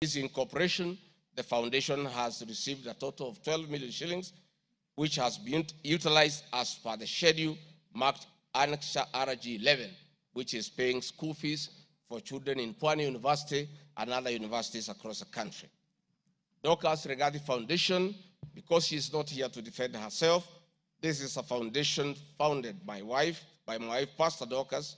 Its incorporation, the foundation has received a total of 12 million shillings, which has been utilized as per the schedule marked Annex RG 11, which is paying school fees for children in Pwani University and other universities across the country. Dorcas Rigathi Foundation, because she is not here to defend herself, this is a foundation founded by my wife, Pastor Dorcas,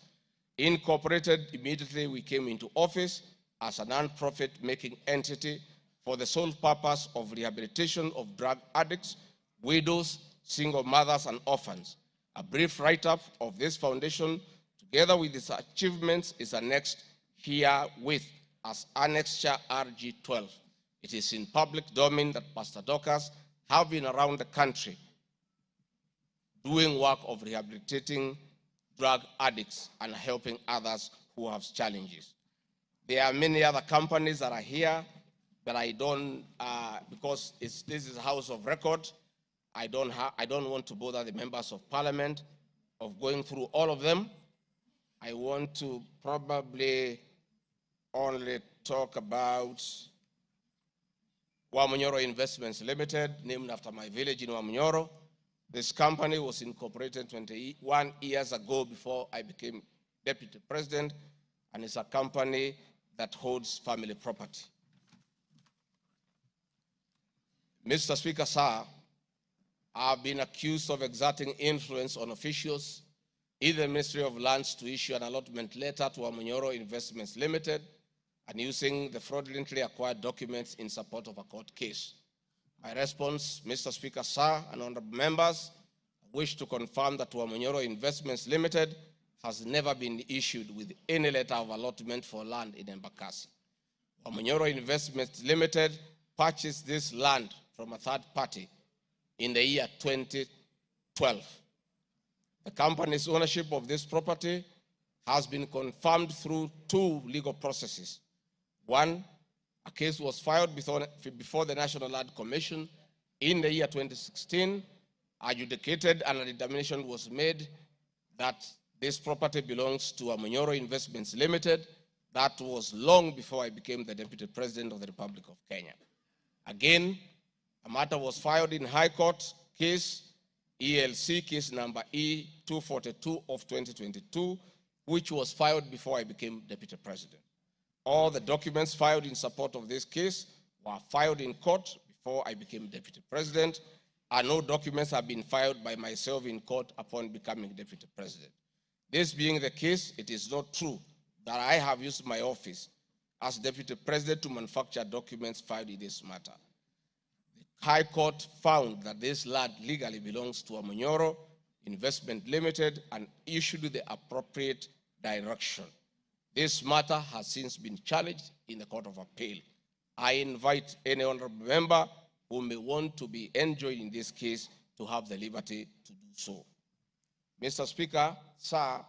incorporated immediately we came into office as a non-profit making entity for the sole purpose of rehabilitation of drug addicts, widows, single mothers, and orphans. A brief write-up of this foundation, together with its achievements, is annexed herewith as Annexure RG 12. It is in public domain that Pastor Dorcas have been around the country doing work of rehabilitating drug addicts and helping others who have challenges. There are many other companies that are here, but I don't, because this is a house of record, I don't want to bother the members of parliament of going through all of them. I want to probably only talk about Wamunyoro Investments Limited, named after my village in Wamunyoro. This company was incorporated 21 years ago before I became deputy president, and it's a company that holds family property. Mr. Speaker, sir, I've been accused of exerting influence on officials in the Ministry of Lands to issue an allotment letter to Wamunyoro Investments Limited and using the fraudulently acquired documents in support of a court case. My response, Mr. Speaker, sir, and honorable members, I wish to confirm that Wamunyoro Investments Limited has never been issued with any letter of allotment for land in Embakasi. Wamunyoro Investments Limited purchased this land from a third party in the year 2012. The company's ownership of this property has been confirmed through two legal processes. One, a case was filed before the National Land Commission in the year 2016, adjudicated, and a determination was made that this property belongs to Wamunyoro Investments Limited. That was long before I became the Deputy President of the Republic of Kenya. Again, a matter was filed in High Court case, ELC case number E242 of 2022, which was filed before I became Deputy President. All the documents filed in support of this case were filed in court before I became Deputy President, and no documents have been filed by myself in court upon becoming Deputy President. This being the case, it is not true that I have used my office as Deputy President to manufacture documents filed in this matter. The High Court found that this land legally belongs to Wamunyoro Investment Limited and issued the appropriate direction. This matter has since been challenged in the Court of Appeal. I invite any honorable member who may want to be enjoined in this case to have the liberty to do so. Mr. Speaker, sir,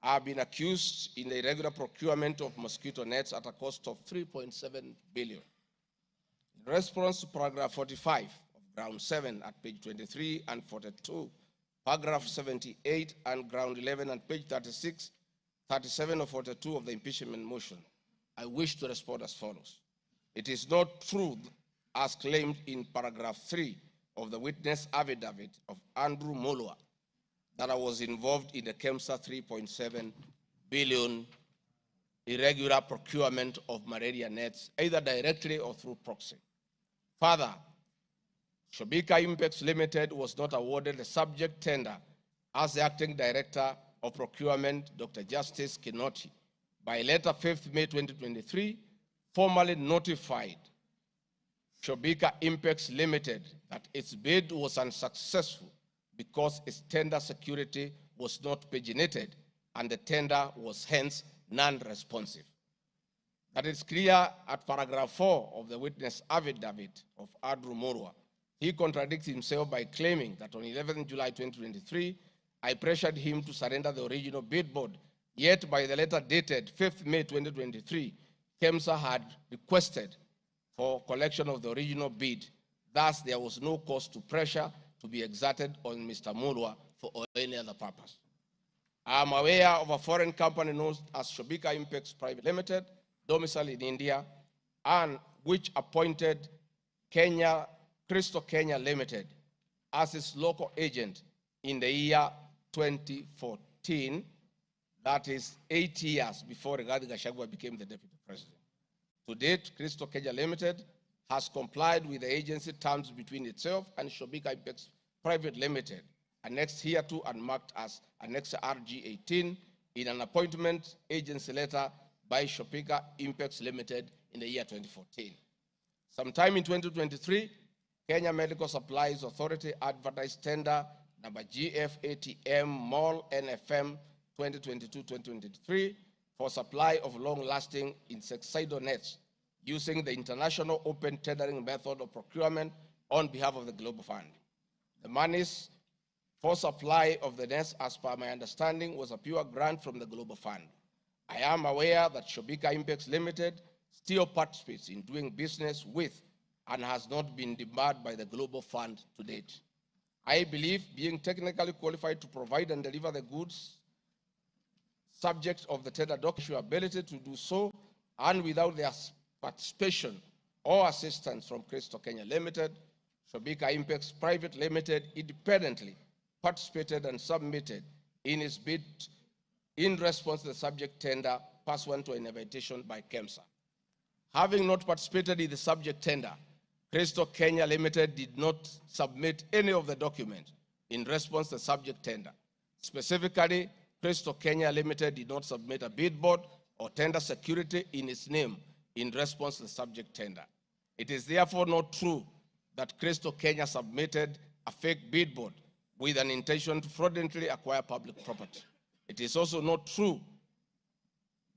I have been accused in the irregular procurement of mosquito nets at a cost of 3.7 billion. In response to paragraph 45 of ground 7 at page 23 and 42, paragraph 78 and ground 11 and page 36, 37 or 42 of the impeachment motion, I wish to respond as follows. It is not true, as claimed in paragraph 3 of the witness affidavit of Andrew Mulwa, that I was involved in the KEMSA 3.7 billion irregular procurement of malaria nets, either directly or through proxy. Further, Shobika Impex Limited was not awarded the subject tender as the acting director of procurement, Dr. Justice Kinoti, by letter 5th May 2023, formally notified Shobika Impex Limited that its bid was unsuccessful because its tender security was not paginated and the tender was hence non-responsive. That is clear at paragraph 4 of the witness affidavit of Andrew Mulwa. He contradicts himself by claiming that on 11 July 2023, I pressured him to surrender the original bid board, yet by the letter dated 5th May 2023, KEMSA had requested for collection of the original bid. Thus, there was no cause to pressure to be exerted on Mr. Mulwa for any other purpose. I am aware of a foreign company known as Shobika Impex Private Limited, domiciled in India, and which appointed Crystal Kenya Limited as its local agent in the year 2014, that is 8 years before Rigathi Gachagua became the deputy president. To date, Crystal Kenya Limited has complied with the agency terms between itself and Shobika Impex Private Limited, annexed hereto and marked as Annex RG 18 in an appointment agency letter by Shobika Impex Limited in the year 2014. Sometime in 2023, Kenya Medical Supplies Authority advertised tender number GFATM MOL NFM 2022-2023 for supply of long-lasting insecticidal nets using the international open tendering method of procurement on behalf of the Global Fund. The monies for supply of the nets, as per my understanding, was a pure grant from the Global Fund. I am aware that Shobika Impex Limited still participates in doing business with and has not been debarred by the Global Fund to date. I believe being technically qualified to provide and deliver the goods subject of the tender document, ability to do so, and without their participation or assistance from Crystal Kenya Limited, Shobika Impex Private Limited independently participated and submitted in its bid in response to the subject tender pursuant to an invitation by KEMSA. Having not participated in the subject tender, Crystal Kenya Limited did not submit any of the documents in response to the subject tender. Specifically, Crystal Kenya Limited did not submit a bid board or tender security in its name in response to the subject tender. It is therefore not true that Crystal Kenya submitted a fake bid board with an intention to fraudulently acquire public property. It is also not true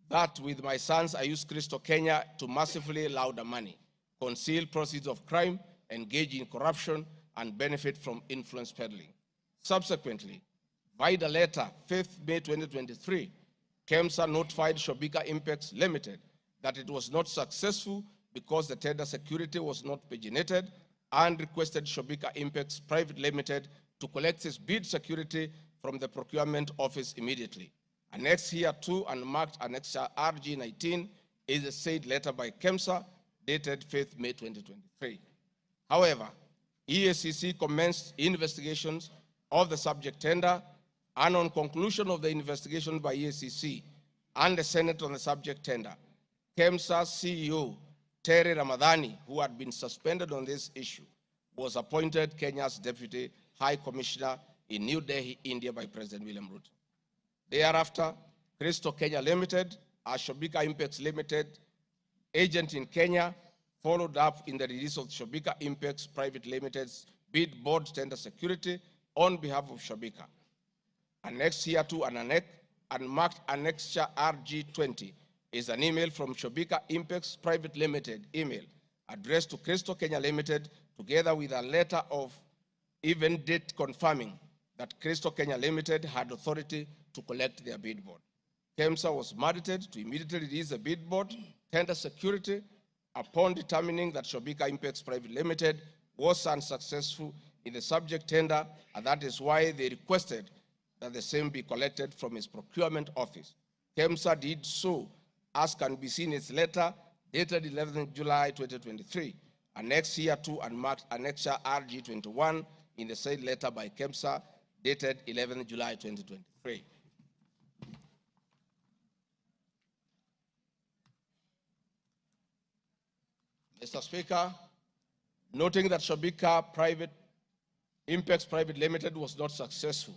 that with my sons I used Crystal Kenya to massively launder money, conceal proceeds of crime, engage in corruption, and benefit from influence peddling. Subsequently, by the letter 5th May 2023, KEMSA notified Shobika Impex Limited that it was not successful because the tender security was not paginated, and requested Shobika Impex Private Limited to collect its bid security from the procurement office immediately. Annexed hereto and marked Annex RG 19 is a said letter by KEMSA dated 5th May 2023. However, EACC commenced investigations of the subject tender, and on conclusion of the investigation by EACC and the Senate on the subject tender, KEMSA CEO Terry Ramadhani, who had been suspended on this issue, was appointed Kenya's Deputy High Commissioner in New Delhi, India by President William Ruto. Thereafter, Crystal Kenya Limited, a Shobika Impex Limited agent in Kenya, followed up in the release of Shobika Impex Private Limited's bid board tender security on behalf of Shobika. Annexed hereto and marked Annexure RG20 is an email from Shobika Impex Private Limited email addressed to Crystal Kenya Limited, together with a letter of even date confirming that Crystal Kenya Limited had authority to collect their bid board. KEMSA was mandated to immediately release the bid board tender security upon determining that Shobika Impex Private Limited was unsuccessful in the subject tender, and that is why they requested that the same be collected from its procurement office. KEMSA did so, as can be seen in its letter dated 11th July 2023, annexed hereto and marked Annexure RG 21 in the said letter by KEMSA dated 11th July 2023. Mr. Speaker, noting that Shobika Impex Private Limited was not successful,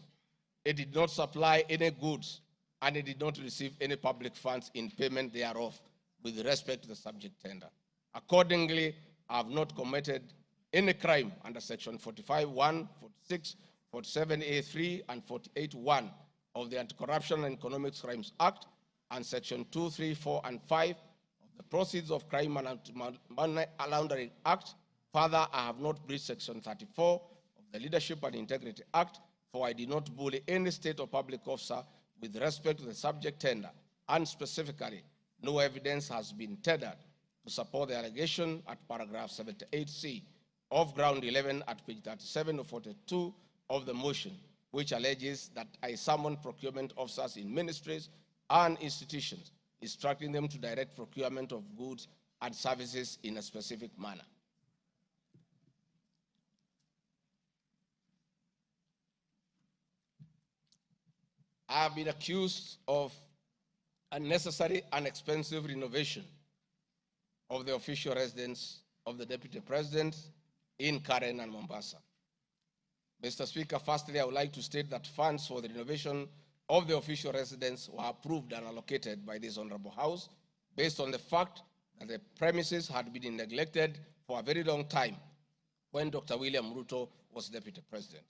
it did not supply any goods, and it did not receive any public funds in payment thereof with respect to the subject tender. Accordingly, I have not committed any crime under Section 45(1), 46, 47(a)(3), and 48(1) of the Anti-Corruption and Economic Crimes Act, and Section 2, 3, 4, and 5 of the Proceeds of Crime and Money Laundering Act. Further, I have not breached Section 34 of the Leadership and Integrity Act, for I did not bully any state or public officer with respect to the subject tender, and specifically, no evidence has been tendered to support the allegation at paragraph 78C of ground 11 at page 37 of 42 of the motion, which alleges that I summoned procurement officers in ministries and institutions, instructing them to direct procurement of goods and services in a specific manner. I have been accused of unnecessary and expensive renovation of the official residence of the Deputy President in Karen and Mombasa. Mr. Speaker, firstly, I would like to state that funds for the renovation of the official residence were approved and allocated by this Honorable House based on the fact that the premises had been neglected for a very long time when Dr. William Ruto was Deputy President.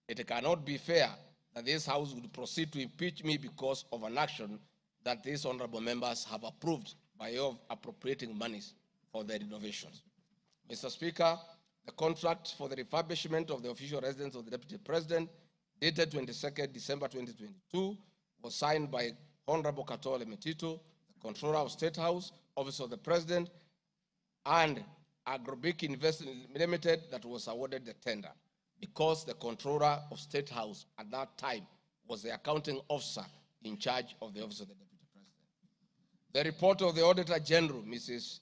It cannot be fair that this House would proceed to impeach me because of an action that these honorable members have approved by way of appropriating monies for the renovations. Mr. Speaker, the contract for the refurbishment of the official residence of the Deputy President, dated 22nd December 2022, was signed by Honorable Katole Metito, the Controller of State House, Office of the President, and Agrobic Investment Limited that was awarded the tender, because the Controller of State House at that time was the accounting officer in charge of the Office of the Deputy President. The report of the Auditor General, Mrs.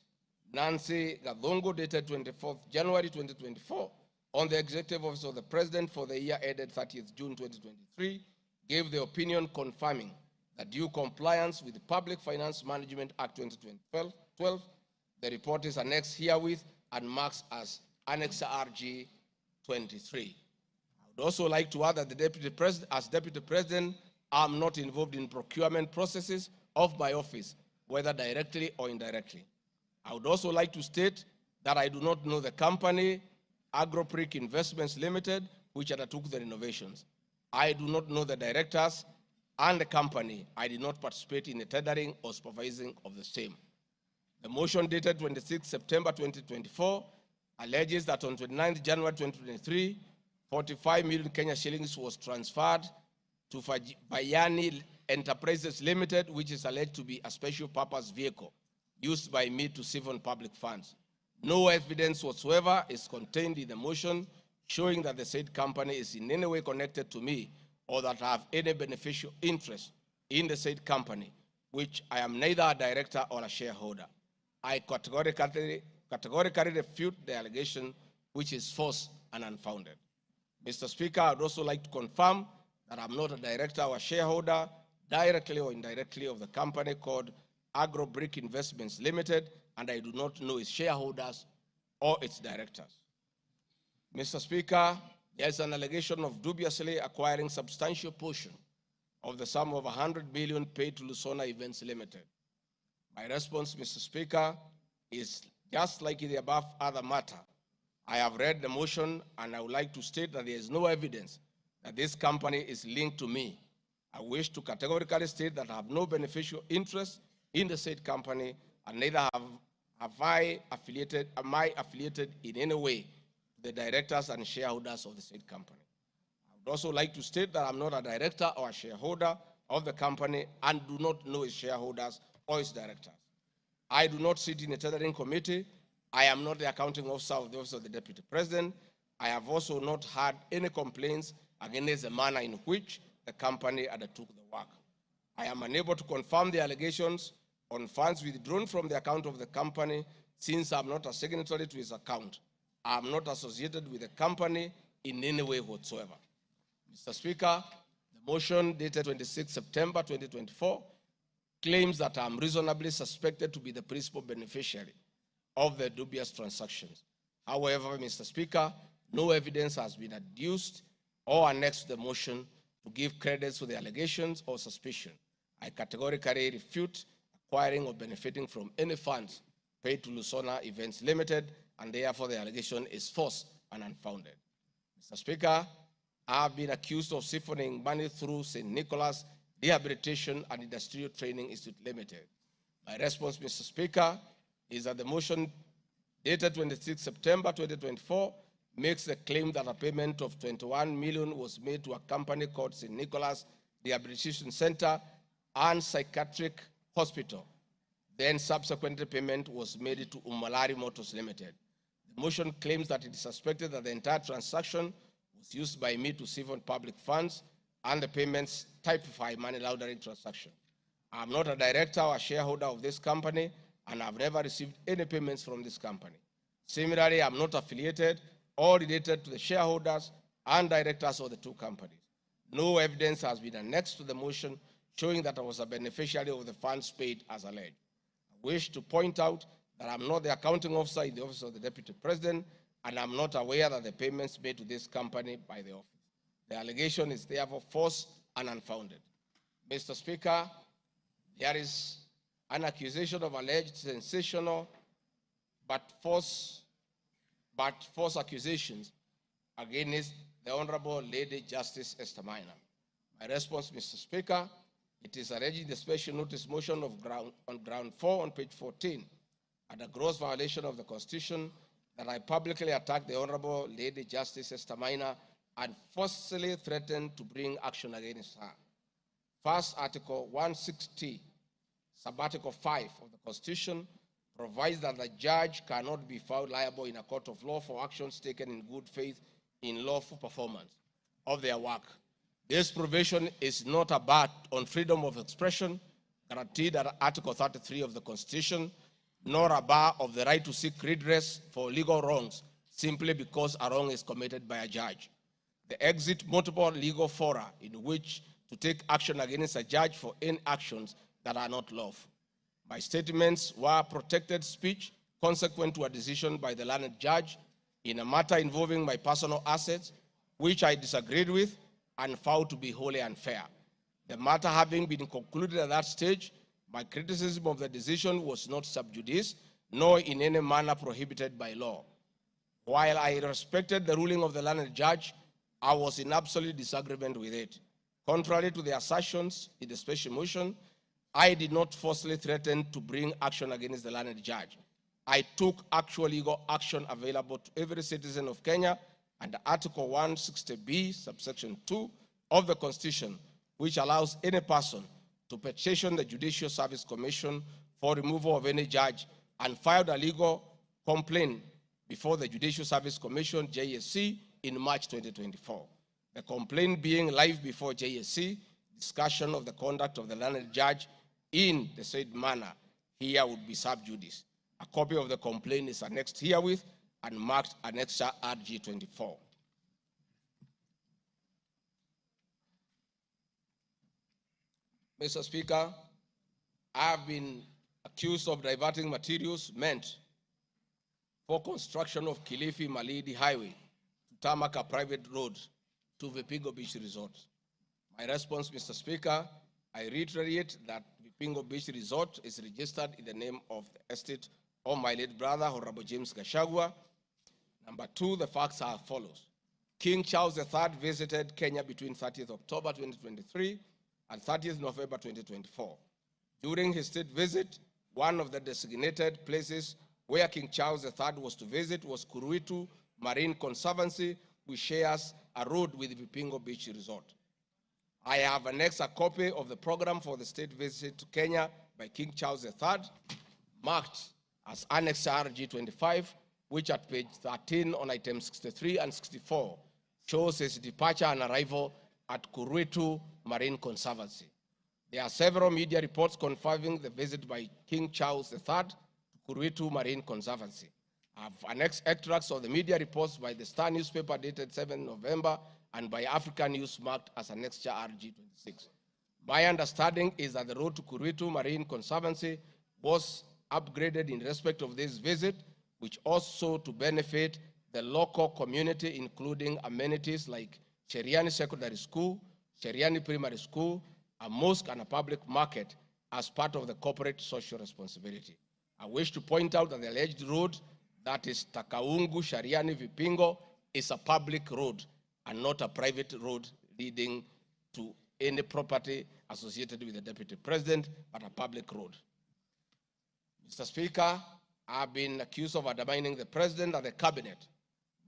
Nancy Gadongo, dated 24th January 2024, on the Executive Office of the President for the year ended 30th June 2023, gave the opinion confirming that due compliance with the Public Finance Management Act 2012, the report is annexed herewith and marks as Annex RG 23. I would also like to add that the Deputy President, as Deputy President, I'm not involved in procurement processes of my office, whether directly or indirectly. I would also like to state that I do not know the company, Agropric Investments Limited, which undertook the renovations. I do not know the directors and the company. I did not participate in the tendering or supervising of the same. The motion dated 26 September 2024 alleges that on 29 January 2023, 45 million Kenya shillings was transferred to Bayani Enterprises Limited, which is alleged to be a special purpose vehicle used by me to siphon public funds. No evidence whatsoever is contained in the motion showing that the said company is in any way connected to me or that I have any beneficial interest in the said company, which I am neither a director or a shareholder. I categorically refute the allegation, which is false and unfounded. Mr. Speaker, I would also like to confirm that I'm not a director or a shareholder, directly or indirectly, of the company called Agrobrick Investments Limited, and I do not know its shareholders or its directors. Mr. Speaker, there is an allegation of dubiously acquiring substantial portion of the sum of 100 million paid to Lusona Events Limited. My response, Mr. Speaker, is just like in the above other matter. I have read the motion and I would like to state that there is no evidence that this company is linked to me. I wish to categorically state that I have no beneficial interest in the said company, and neither am I affiliated in any way to the directors and shareholders of the said company. I would also like to state that I'm not a director or a shareholder of the company and do not know its shareholders or its directors. I do not sit in a tendering committee. I am not the accounting officer of the Office of the Deputy President. I have also not had any complaints against the manner in which the company undertook the work. I am unable to confirm the allegations on funds withdrawn from the account of the company, since I'm not a signatory to its account. I am not associated with the company in any way whatsoever. Mr. Speaker, the motion dated 26 September 2024 claims that I'm reasonably suspected to be the principal beneficiary of the dubious transactions. However, Mr. Speaker, no evidence has been adduced or annexed to the motion to give credence to the allegations or suspicion. I categorically refute acquiring or benefiting from any funds paid to Lusona Events Limited, and therefore the allegation is false and unfounded. Mr. Speaker, I have been accused of siphoning money through St. Nicholas Rehabilitation and Industrial Training Institute Limited. My response, Mr. Speaker, is that the motion dated 26 September 2024 makes the claim that a payment of 21 million was made to a company called St. Nicholas Rehabilitation Center and Psychiatric Hospital. Then subsequently payment was made to Umalari Motors Limited. The motion claims that it is suspected that the entire transaction was used by me to siphon public funds and the payments typify money laundering transaction. I am not a director or a shareholder of this company, and I've never received any payments from this company. Similarly, I'm not affiliated or related to the shareholders and directors of the two companies. No evidence has been annexed to the motion showing that I was a beneficiary of the funds paid as alleged. I wish to point out that I'm not the accounting officer in the office of the Deputy President, and I'm not aware that the payments made to this company by the office. The allegation is therefore false and unfounded. Mr. Speaker, there is an accusation of alleged sensational but false accusations against the Honorable Lady Justice Esther Maina. My response, Mr. Speaker, it is alleged in the special notice motion on ground 4 on page 14, at a gross violation of the Constitution, that I publicly attacked the Honorable Lady Justice Esther Maina and forcefully threatened to bring action against her. First, Article 160, Sub-Article 5 of the Constitution provides that the judge cannot be found liable in a court of law for actions taken in good faith in lawful performance of their work. This provision is not a bar on freedom of expression guaranteed at Article 33 of the Constitution, nor a bar of the right to seek redress for legal wrongs simply because a wrong is committed by a judge. They exit multiple legal fora in which to take action against a judge for any actions that are not lawful. My statements were protected speech consequent to a decision by the learned judge in a matter involving my personal assets, which I disagreed with and found to be wholly unfair. The matter having been concluded at that stage, my criticism of the decision was not sub judice, nor in any manner prohibited by law. While I respected the ruling of the learned judge, I was in absolute disagreement with it. Contrary to the assertions in the special motion, I did not falsely threaten to bring action against the learned judge. I took actual legal action available to every citizen of Kenya under Article 160B, subsection 2 of the Constitution, which allows any person to petition the Judicial Service Commission for removal of any judge and filed a legal complaint before the Judicial Service Commission, JSC, in March 2024. The complaint being live before JSC, discussion of the conduct of the learned judge in the said manner here would be sub judice. A copy of the complaint is annexed herewith and marked Annexure RG 24. Mr. Speaker, I have been accused of diverting materials meant for construction of Kilifi Malindi Highway to tarmac a private road to Vipingo Beach Resort. My response, Mr. Speaker, I reiterate that Vipingo Beach Resort is registered in the name of the estate of my late brother, Honorable James Gachagua. Number two, the facts are as follows. King Charles III visited Kenya between 30th October 2023 and 30th November 2024. During his state visit, one of the designated places where King Charles III was to visit was Kuruitu Marine Conservancy, which shares a road with Vipingo Beach Resort. I have annexed a copy of the program for the state visit to Kenya by King Charles III, marked as Annex RG 25, which at page 13 on items 63 and 64 shows his departure and arrival at Kuruitu Marine Conservancy. There are several media reports confirming the visit by King Charles III to Kuruitu Marine Conservancy. I have annexed extracts of the media reports by the Star newspaper dated 7 November and by African News marked as Annexure RG 26. My understanding is that the road to Kuruitu Marine Conservancy was upgraded in respect of this visit, which also to benefit the local community, including amenities like Cheriani Secondary School, Cheriani Primary School, a mosque, and a public market as part of the corporate social responsibility. I wish to point out that the alleged road, that is Takaungu Shariani Vipingo, is a public road and not a private road leading to any property associated with the Deputy President, but a public road. Mr. Speaker, I have been accused of undermining the President and the Cabinet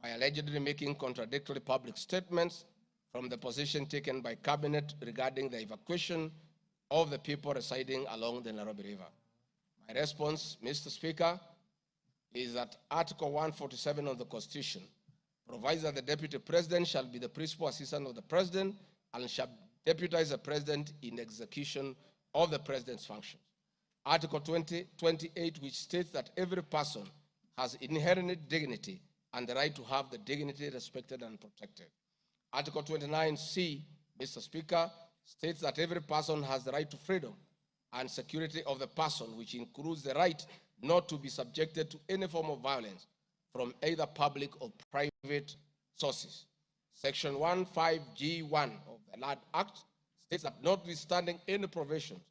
by allegedly making contradictory public statements from the position taken by Cabinet regarding the evacuation of the people residing along the Nairobi River. My response, Mr. Speaker, is that Article 147 of the Constitution provides that the Deputy President shall be the principal assistant of the President and shall deputize the President in execution of the President's functions. Article 28, which states that every person has inherent dignity and the right to have the dignity respected and protected. Article 29C, Mr. Speaker, states that every person has the right to freedom and security of the person, which includes the right not to be subjected to any form of violence from either public or private sources. Section 15G1 of the Land Act states that notwithstanding any provisions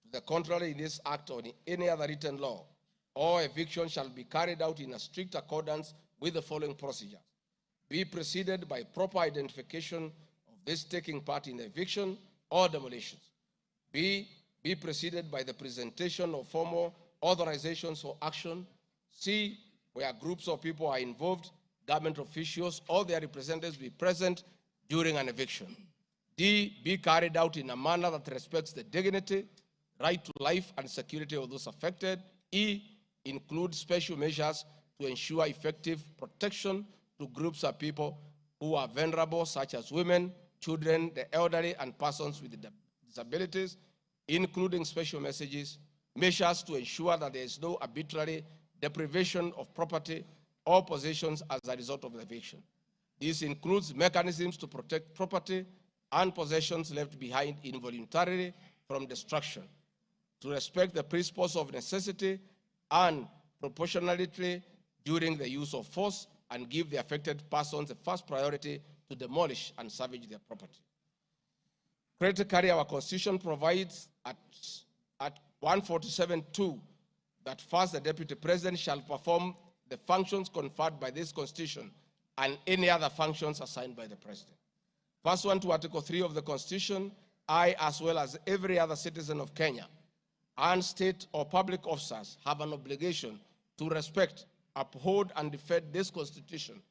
to the contrary in this act or in any other written law, all eviction shall be carried out in a strict accordance with the following procedures. Be preceded by proper identification of this taking part in eviction or demolitions. Be preceded by the presentation of formal authorizations for action. C, where groups of people are involved, government officials or their representatives be present during an eviction. D, be carried out in a manner that respects the dignity, right to life and security of those affected. E, include special measures to ensure effective protection to groups of people who are vulnerable, such as women, children, the elderly, and persons with disabilities, including special measures to ensure that there is no arbitrary deprivation of property or possessions as a result of the eviction. This includes mechanisms to protect property and possessions left behind involuntarily from destruction, to respect the principles of necessity and proportionality during the use of force, and give the affected persons the first priority to demolish and salvage their property. Critically, our Constitution provides at 147(2) that first the Deputy President shall perform the functions conferred by this Constitution and any other functions assigned by the President. Pursuant to Article 3 of the Constitution, I, as well as every other citizen of Kenya, and state or public officers have an obligation to respect, uphold, and defend this Constitution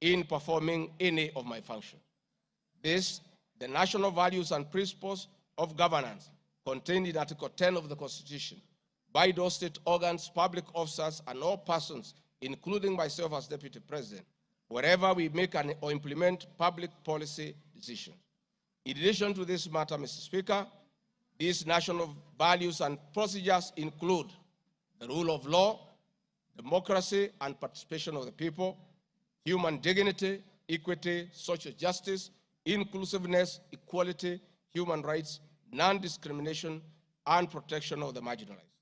in performing any of my functions. This, the national values and principles of governance contained in Article 10 of the Constitution by those state organs, public officers, and all persons, including myself as Deputy President, wherever we make or implement public policy decisions. In addition to this matter, Mr. Speaker, these national values and procedures include the rule of law, democracy and participation of the people, human dignity, equity, social justice, inclusiveness, equality, human rights, non-discrimination, and protection of the marginalized.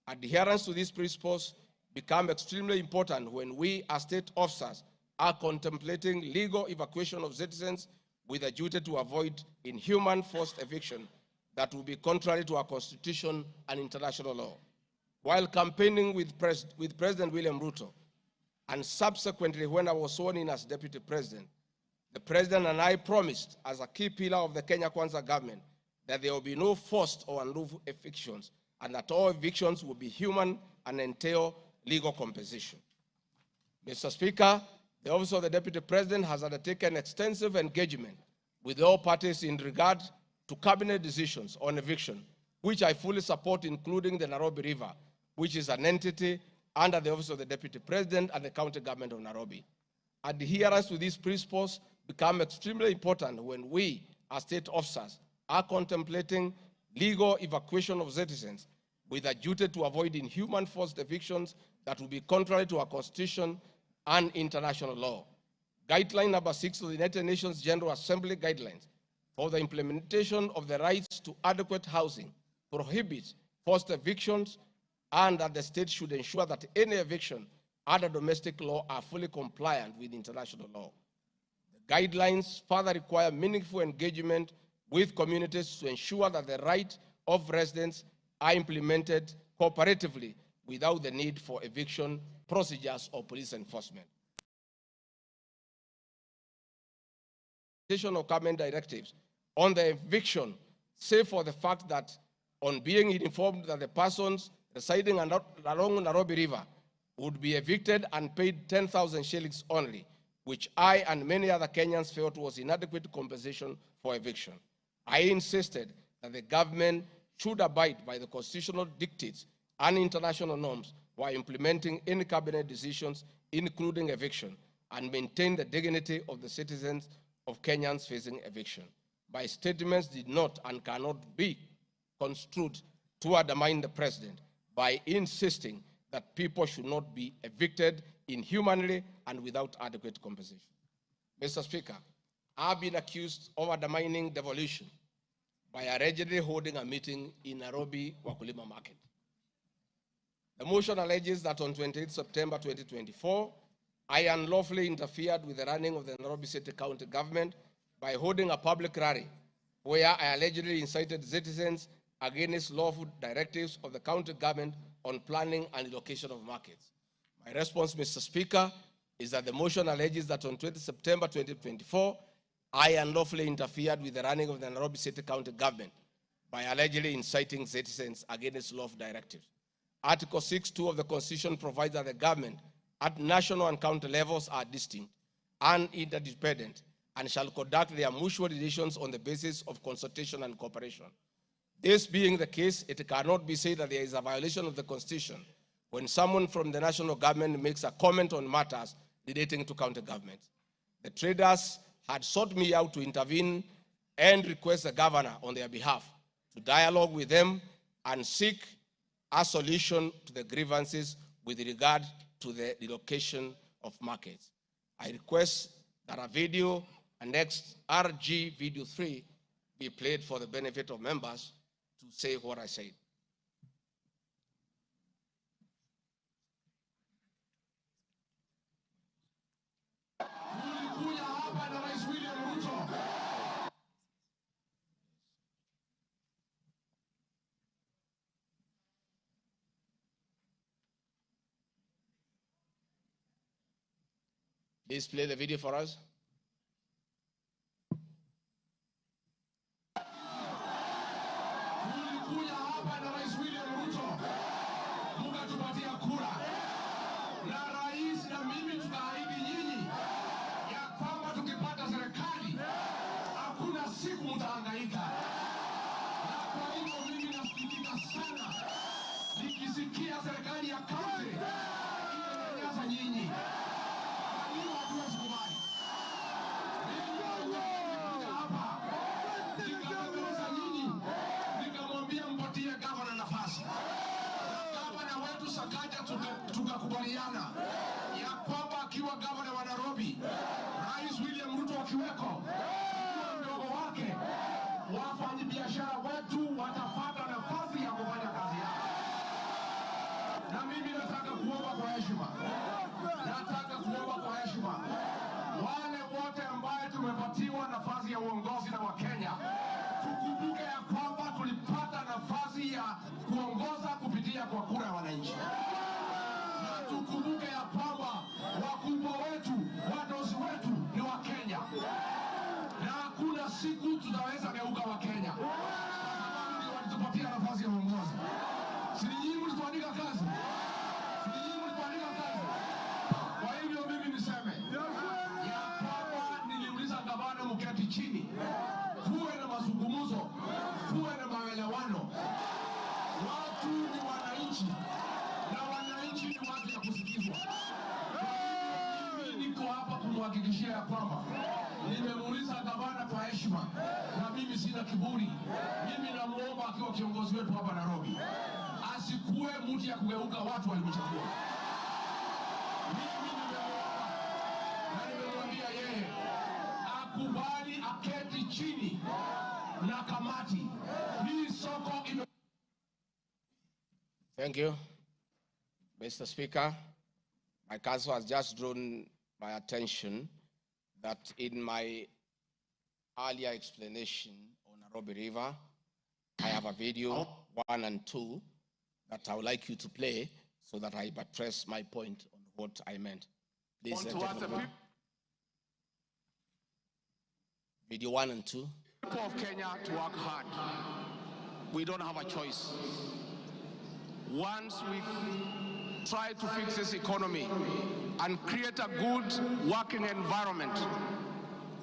Adherence to these principles become extremely important when we as state officers are contemplating legal evacuation of citizens with a duty to avoid inhuman forced eviction that will be contrary to our Constitution and international law. While campaigning with President William Ruto, and subsequently when I was sworn in as Deputy President, the President and I promised as a key pillar of the Kenya Kwanza government that there will be no forced or unlawful evictions, and that all evictions will be human and entail legal compensation. Mr. Speaker, the Office of the Deputy President has undertaken extensive engagement with all parties in regard to cabinet decisions on eviction, which I fully support, including the Nairobi River, which is an entity under the Office of the Deputy President and the County Government of Nairobi. Adherence to these principles become extremely important when we, as state officers, are contemplating legal evacuation of citizens with a duty to avoid inhuman forced evictions that will be contrary to our Constitution and international law. Guideline number 6 of the United Nations General Assembly Guidelines for the implementation of the rights to adequate housing prohibits forced evictions, and that the state should ensure that any eviction under domestic law are fully compliant with international law. The guidelines further require meaningful engagement with communities to ensure that the rights of residents are implemented cooperatively without the need for eviction procedures or police enforcement. Of government directives on the eviction, save for the fact that on being informed that the persons residing along Nairobi River would be evicted and paid 10,000 shillings only, which I and many other Kenyans felt was inadequate compensation for eviction. I insisted that the government should abide by the constitutional dictates and international norms while implementing any cabinet decisions, including eviction, and maintain the dignity of the citizens of Kenyans facing eviction. My statements did not and cannot be construed to undermine the President by insisting that people should not be evicted inhumanly and without adequate compensation. Mr. Speaker, I've been accused of undermining devolution by allegedly holding a meeting in Nairobi Wakulima Market. The motion alleges that on 28 September 2024, I unlawfully interfered with the running of the Nairobi City County government by holding a public rally where I allegedly incited citizens against lawful directives of the county government on planning and allocation of markets. My response, Mr. Speaker, is that the motion alleges that on 20 September 2024, I unlawfully interfered with the running of the Nairobi City County government by allegedly inciting citizens against lawful directives. Article 6(2) of the Constitution provides that the government at national and county levels are distinct and interdependent and shall conduct their mutual relations on the basis of consultation and cooperation. This being the case, it cannot be said that there is a violation of the Constitution when someone from the national government makes a comment on matters relating to county governments. The traders had sought me out to intervene and request the governor on their behalf to dialogue with them and seek a solution to the grievances with regard to the relocation of markets. I request that a video annexed RG Video 3 be played for the benefit of members to say what I said. Please play the video for us. Tukakubaliana ya kwamba akiwa gavana wa Nairobi, Rais William Ruto akiweko, mdogo wake, wafanyabiashara wetu watapata nafasi ya kufanya kazi yao. Na mimi nataka kuomba kwa heshima, wale wote ambao tumepatiwa nafasi ya uongozi na Wakenya, tukumbuke ya kwamba tulipata nafasi ya kuongoza kupitia kwa kura ya wananchi. Tukumbuke ya kwamba wakubwa wetu, wadosi wetu ni Wakenya, na hakuna siku tutaweza geuka Wakenya ndio walitupatia nafasi ya uongozi. Si nyinyi mlituandika kazi? Kwa hivyo mimi niseme ya kwamba niliuliza gavana mketi chini, kuwe na mazungumzo, kuwe na maelewano. Watu ni wananchi na wananchi ni watu ya kusikizwa. Mimi niko hapa kumhakikishia ya kwamba nimemuuliza gavana kwa heshima, na mimi sina kiburi. Mimi namuomba akiwa kiongozi wetu hapa Nairobi, asikuwe mtu ya kugeuka watu walimchagua. Mimi nimemuomba na nimemwambia yeye akubali aketi chini na kamati. Hii soko ime... Thank you, Mr. Speaker. My counsel has just drawn my attention that in my earlier explanation on Nairobi River, I have a video 1 and 2 that I would like you to play so that I buttress my point on what I meant. Please, video 1 and 2. People of Kenya to work hard. We don't have a choice. Once we try to fix this economy and create a good working environment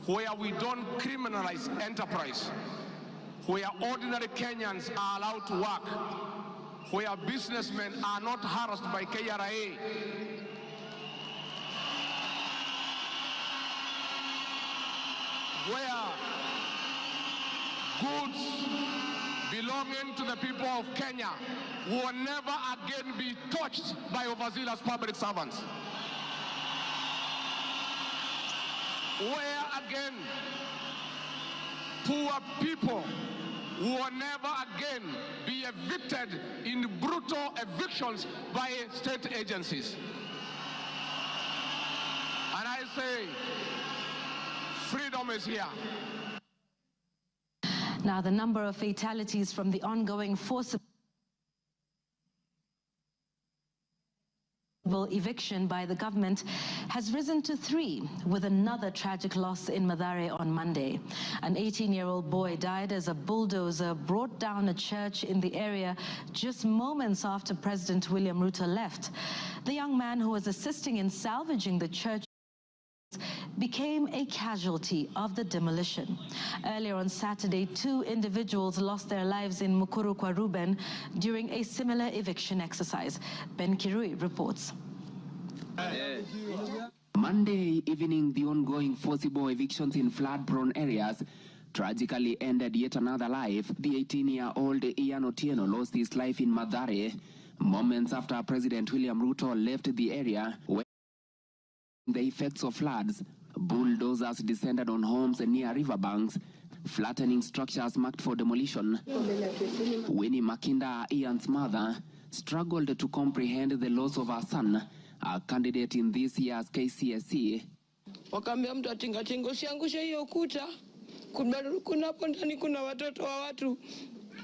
where we don't criminalize enterprise, where ordinary Kenyans are allowed to work, where businessmen are not harassed by KRA, where goods belonging to the people of Kenya will never again be touched by overzealous public servants. Where again poor people will never again be evicted in brutal evictions by state agencies. And I say, freedom is here. Now, the number of fatalities from the ongoing forcible eviction by the government has risen to 3, with another tragic loss in Mathare on Monday. An 18-year-old boy died as a bulldozer brought down a church in the area just moments after President William Ruto left. The young man who was assisting in salvaging the church became a casualty of the demolition. Earlier on Saturday, 2 individuals lost their lives in Mukuru kwa Ruben during a similar eviction exercise. Ben Kirui reports. Monday evening, the ongoing forcible evictions in flood-prone areas tragically ended yet another life. The 18-year-old Ian Otieno lost his life in Mathare moments after President William Ruto left the area where the effects of floods. Bulldozers descended on homes near riverbanks, flattening structures marked for demolition. Winnie Makinda, Ian's mother, struggled to comprehend the loss of her son, a candidate in this year's KCSE. Wakambia mtu atingatinga usiangushe hiyo kuta. Kuna hapo ndani kuna watoto wa watu.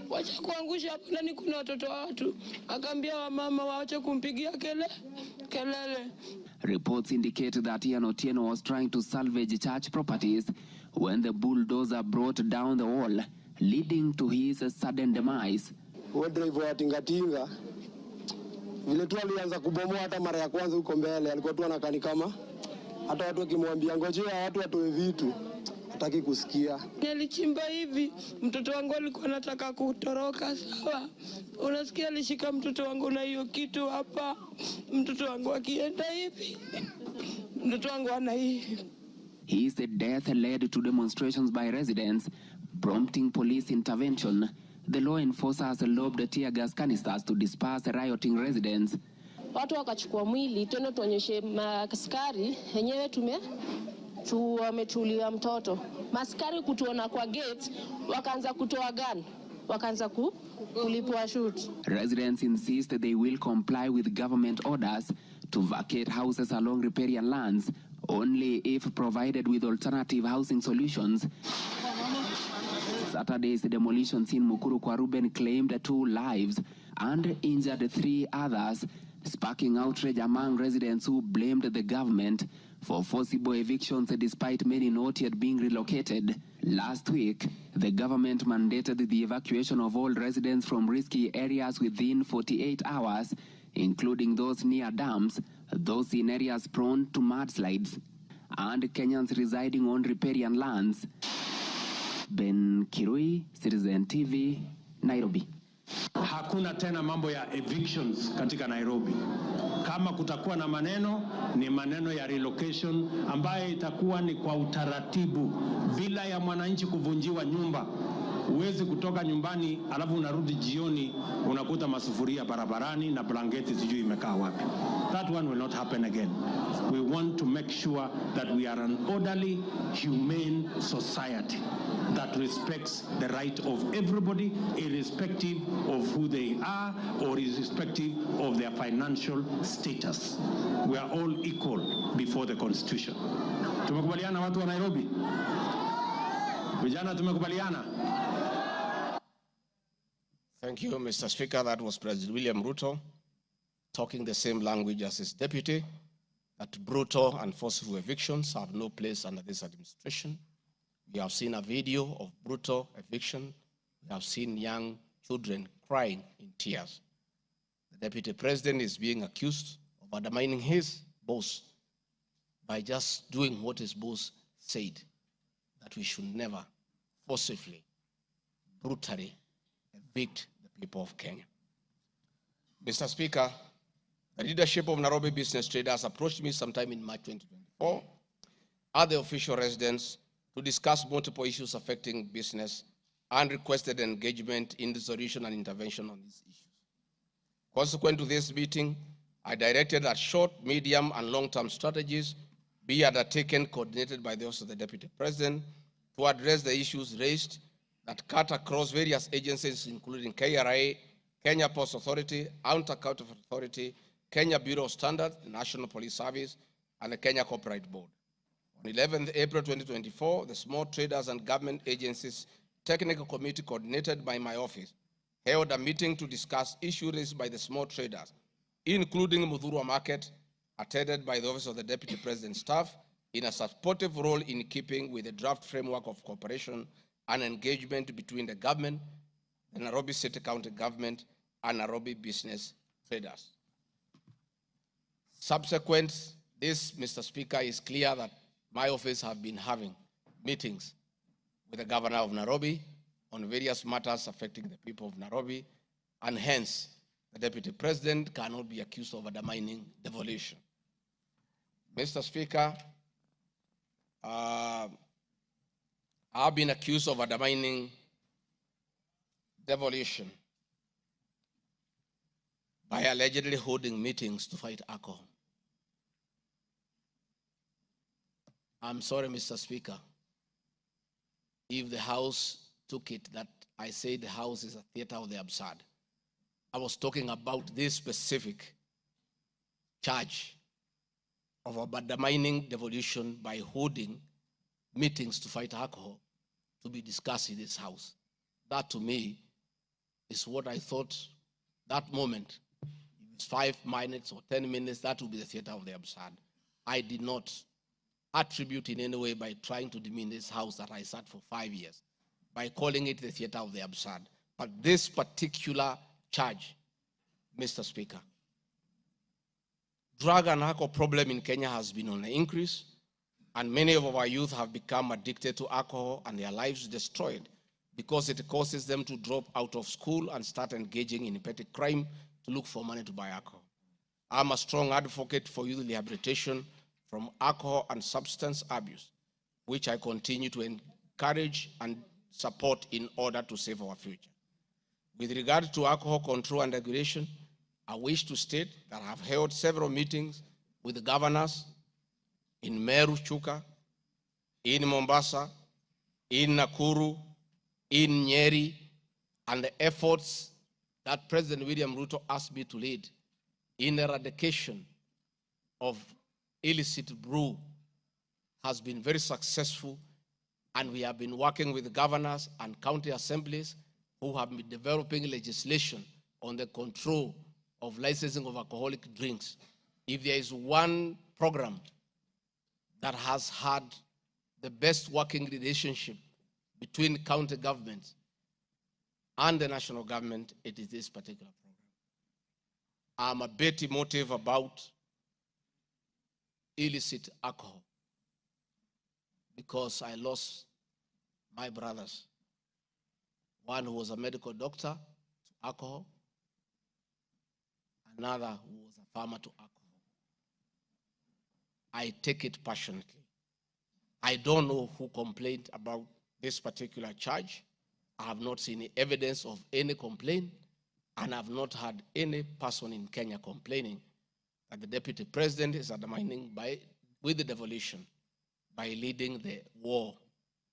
Wacha kuangusha hapo ndani kuna watoto wa watu. Akaambia wamama waache kumpigia kelele. Reports indicate that Ian Otieno was trying to salvage church properties when the bulldozer brought down the wall, leading to his sudden demise. Driver wa tingatinga vile tu alianza kubomoa hata mara ya kwanza huko mbele, alikuwa tu anakani kama hata watu wakimwambia ngojea watu watoe vitu hataki kusikia. Nilichimba hivi, mtoto wangu alikuwa anataka kutoroka, sawa. Unasikia alishika mtoto wangu na hiyo kitu hapa. Mtoto wangu akienda hivi, mtoto wangu ana hivi. His death led to demonstrations by residents, prompting police intervention. The law enforcers lobbed tear gas canisters to disperse rioting residents. Watu wakachukua mwili tena tuonyeshe maskari yenyewe wametulia mtoto. Maskari kutuona kwa gate wakaanza kutoa gun, wakaanza kulipua shoot. Residents insist they will comply with government orders to vacate houses along riparian lands only if provided with alternative housing solutions. Saturday's demolitions in Mukuru kwa Ruben claimed 2 lives and injured 3 others, sparking outrage among residents who blamed the government for forcible evictions despite many not yet being relocated. Last week, the government mandated the evacuation of all residents from risky areas within 48 hours, including those near dams, those in areas prone to mudslides, and Kenyans residing on riparian lands. Ben Kirui, Citizen TV, Nairobi. Hakuna tena mambo ya evictions katika Nairobi. Kama kutakuwa na maneno, ni maneno ya relocation ambayo itakuwa ni kwa utaratibu bila ya mwananchi kuvunjiwa nyumba. Uwezi kutoka nyumbani alafu unarudi jioni unakuta masufuria barabarani na blanketi sijui imekaa wapi. That one will not happen again. We want to make sure that we are an orderly, humane society that respects the right of everybody, irrespective of who they are or irrespective of their financial status. We are all equal before the Constitution. Tumekubaliana watu wa Nairobi? Vijana tumekubaliana? Thank you, Mr. Speaker. That was President William Ruto talking the same language as his deputy, that brutal and forceful evictions have no place under this administration. We have seen a video of brutal eviction. We have seen young children crying in tears. The deputy president is being accused of undermining his boss by just doing what his boss said, that we should never forcibly, brutally evict the people of Kenya. Mr. Speaker, the leadership of Nairobi business traders approached me sometime in March 2024 at the official residence to discuss multiple issues affecting business and requested engagement in the solution and intervention on these issues. Consequent to this meeting, I directed that short, medium, and long-term strategies be undertaken, coordinated by the Office of the Deputy President, to address the issues raised that cut across various agencies, including KRA, Kenya Post Authority, County Authority, Kenya Bureau of Standards, the National Police Service, and the Kenya Copyright Board. On 11th April 2024, the Small Traders and Government Agencies Technical Committee, coordinated by my office, held a meeting to discuss issues raised by the small traders, including Muthurwa Market, attended by the Office of the Deputy President staff, in a supportive role in keeping with the draft framework of cooperation and engagement between the government, the Nairobi City County Government, and Nairobi business traders. Subsequent this, Mr. Speaker, is clear that my office have been having meetings with the Governor of Nairobi on various matters affecting the people of Nairobi, and hence the Deputy President cannot be accused of undermining devolution. Mr. Speaker, I've been accused of undermining devolution by allegedly holding meetings to fight alcohol. I'm sorry, Mr. Speaker, if the House took it that I say the House is a theater of the absurd. I was talking about this specific charge of undermining devolution by holding meetings to fight alcohol to be discussed in this House. That, to me, is what I thought that moment. If it's 5 minutes or 10 minutes, that would be the theater of the absurd. I did not attribute in any way by trying to demean this House that I sat for 5 years, by calling it the theater of the absurd. But this particular charge, Mr. Speaker, drug and alcohol problem in Kenya has been on the increase, and many of our youth have become addicted to alcohol and their lives destroyed because it causes them to drop out of school and start engaging in petty crime to look for money to buy alcohol. I'm a strong advocate for youth rehabilitation from alcohol and substance abuse, which I continue to encourage and support in order to save our future. With regard to alcohol control and regulation, I wish to state that I have held several meetings with the governors in Meru, Chuka, in Mombasa, in Nakuru, in Nyeri, and the efforts that President William Ruto asked me to lead in eradication of illicit brew has been very successful, and we have been working with the governors and county assemblies who have been developing legislation on the control of licensing of alcoholic drinks. If there is one program that has had the best working relationship between county governments and the national government, it is this particular program. I'm a bit emotive about illicit alcohol because I lost my brothers. One who was a medical doctor to alcohol, another who was a farmer to alcohol. I take it passionately. I don't know who complained about this particular charge. I have not seen any evidence of any complaint, and I have not had any person in Kenya complaining that the Deputy President is undermining with the devolution by leading the war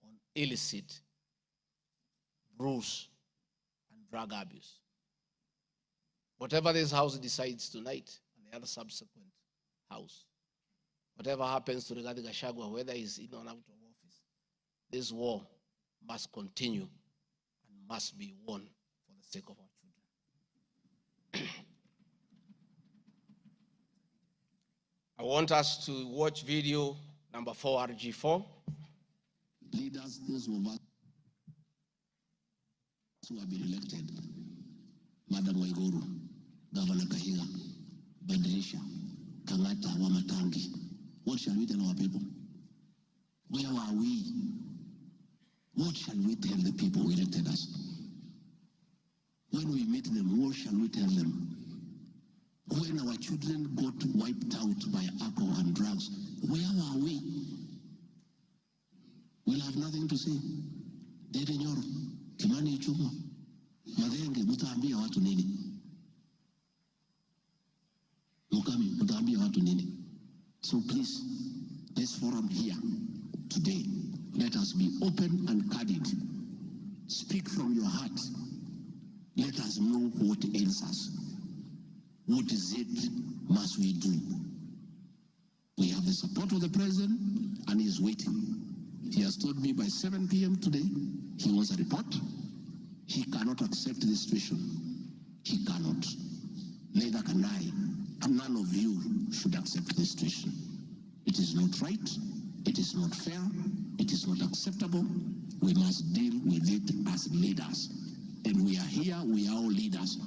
on illicit brews and drug abuse. Whatever this House decides tonight, and the other subsequent House, whatever happens to Rigathi Gachagua, whether he's in or out of office, this war must continue and must be won for the sake of our children. I want us to watch video number 4, RG4. Leaders, those of us who have been elected, Madam Waiguru, Governor Kahiga, Badirisha, Kangata, Wamatangi, what shall we tell our people? Where are we? What shall we tell the people who elected us? When we meet them, what shall we tell them? When our children got wiped out by alcohol and drugs, where are we? We'll have nothing to say. Dede Nyoro, Kimani Ichung'wa, Madenge, mtaambia watu nini? Mukami, mtaambia watu nini? So please, this forum here today, let us be open and candid. Speak from your heart. Let us know what ails us. What is it must we do? We have the support of the president and he is waiting. He has told me by 7 p.m. today, he wants a report. He cannot accept the situation. He cannot. Neither can I. And none of you should accept this situation. It is not right. It is not fair. It is not acceptable. We must deal with it as leaders. And we are here, we are all leaders.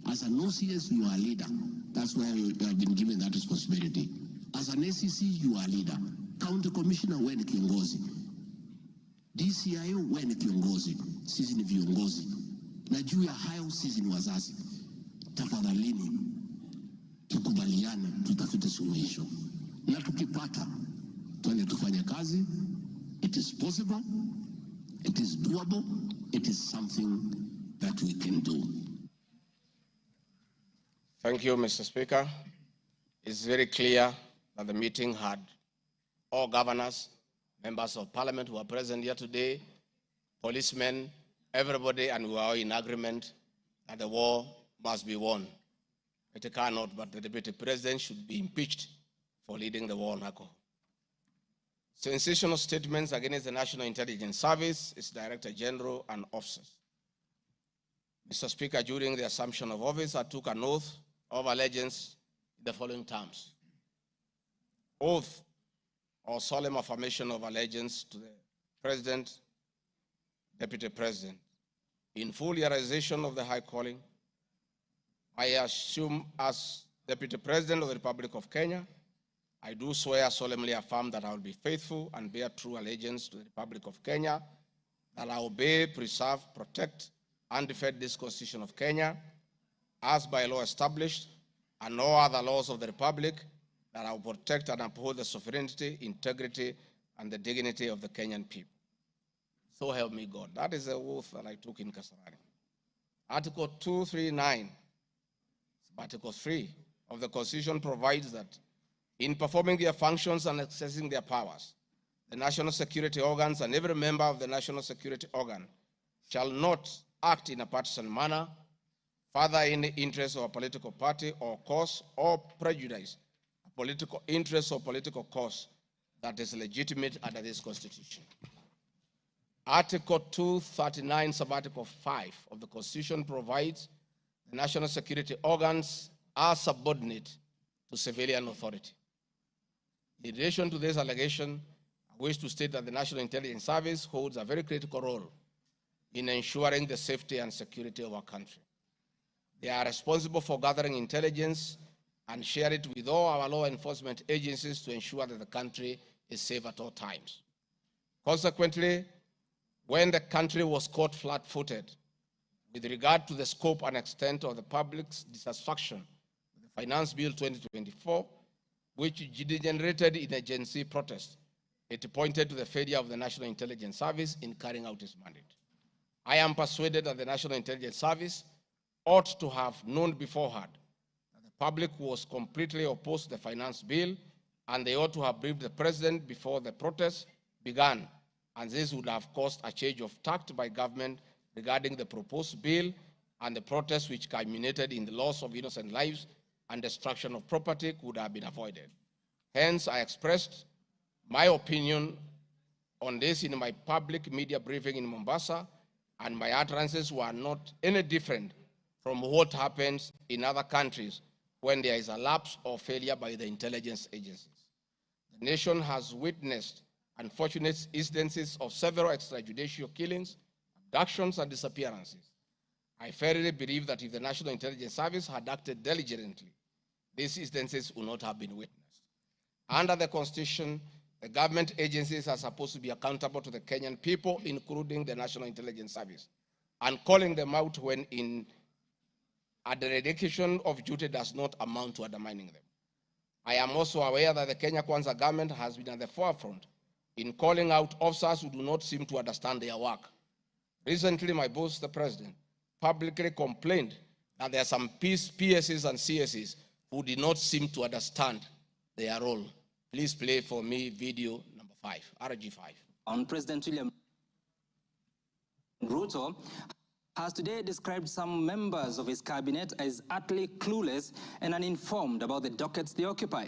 As an OCS, you are a leader. That's why you have been given that responsibility. As an ACC, you are a leader. County Commissioner, wewe ni kiongozi. DCIO, wewe ni kiongozi. Sisi ni viongozi. Na juu ya hayo, sisi ni wazazi. Tafadhalini, tukubaliane, tutafute suluhisho. Na tukipata, tuende tufanye kazi. It is possible. It is doable. It is something that we can do. Thank you, Mr. Speaker. It's very clear that the meeting had all governors, members of parliament who are present here today, policemen, everybody, and we are all in agreement that the war must be won. It cannot, but the deputy president should be impeached for leading the war on alcohol. Sensational statements against the National Intelligence Service, its Director General, and officers. Mr. Speaker, during the assumption of office, I took an oath of allegiance in the following terms. Oath or solemn affirmation of allegiance to the President, Deputy President. In full realization of the high calling, I assume as Deputy President of the Republic of Kenya, I do swear solemnly affirm that I will be faithful and bear true allegiance to the Republic of Kenya, that I will obey, preserve, protect, and defend this Constitution of Kenya, as by law established, and all other laws of the Republic, that I will protect and uphold the sovereignty, integrity, and the dignity of the Kenyan people. So help me God. That is the oath that I took in Kasarani. Article 239, Article 3 of the Constitution provides that in performing their functions and accessing their powers, the national security organs and every member of the national security organ shall not act in a partisan manner, further in the interest of a political party or cause, or prejudice a political interest or political cause that is legitimate under this Constitution. Article 239, Subarticle 5 of the Constitution provides the national security organs are subordinate to civilian authority. In relation to this allegation, I wish to state that the National Intelligence Service holds a very critical role in ensuring the safety and security of our country. They are responsible for gathering intelligence and share it with all our law enforcement agencies to ensure that the country is safe at all times. Consequently, when the country was caught flat-footed with regard to the scope and extent of the public's dissatisfaction with the Finance Bill 2024, which degenerated in a Gen Z protest, it pointed to the failure of the National Intelligence Service in carrying out its mandate. I am persuaded that the National Intelligence Service ought to have known beforehand that the public was completely opposed to the finance bill, and they ought to have briefed the president before the protest began, and this would have caused a change of tact by government regarding the proposed bill, and the protest which culminated in the loss of innocent lives and destruction of property could have been avoided. Hence, I expressed my opinion on this in my public media briefing in Mombasa, and my utterances were not any different from what happens in other countries when there is a lapse or failure by the intelligence agencies. The nation has witnessed unfortunate instances of several extrajudicial killings, abductions, and disappearances. I firmly believe that if the National Intelligence Service had acted diligently, these instances would not have been witnessed. Under the Constitution, the government agencies are supposed to be accountable to the Kenyan people, including the National Intelligence Service, and calling them out when a dereliction of duty does not amount to undermining them. I am also aware that the Kenya Kwanza government has been at the forefront in calling out officers who do not seem to understand their work. Recently, my boss, the president, publicly complained that there are some PSs and CSs who did not seem to understand their role. Please play for me video number 5, RG5. On President William Ruto has today described some members of his cabinet as utterly clueless and uninformed about the dockets they occupy.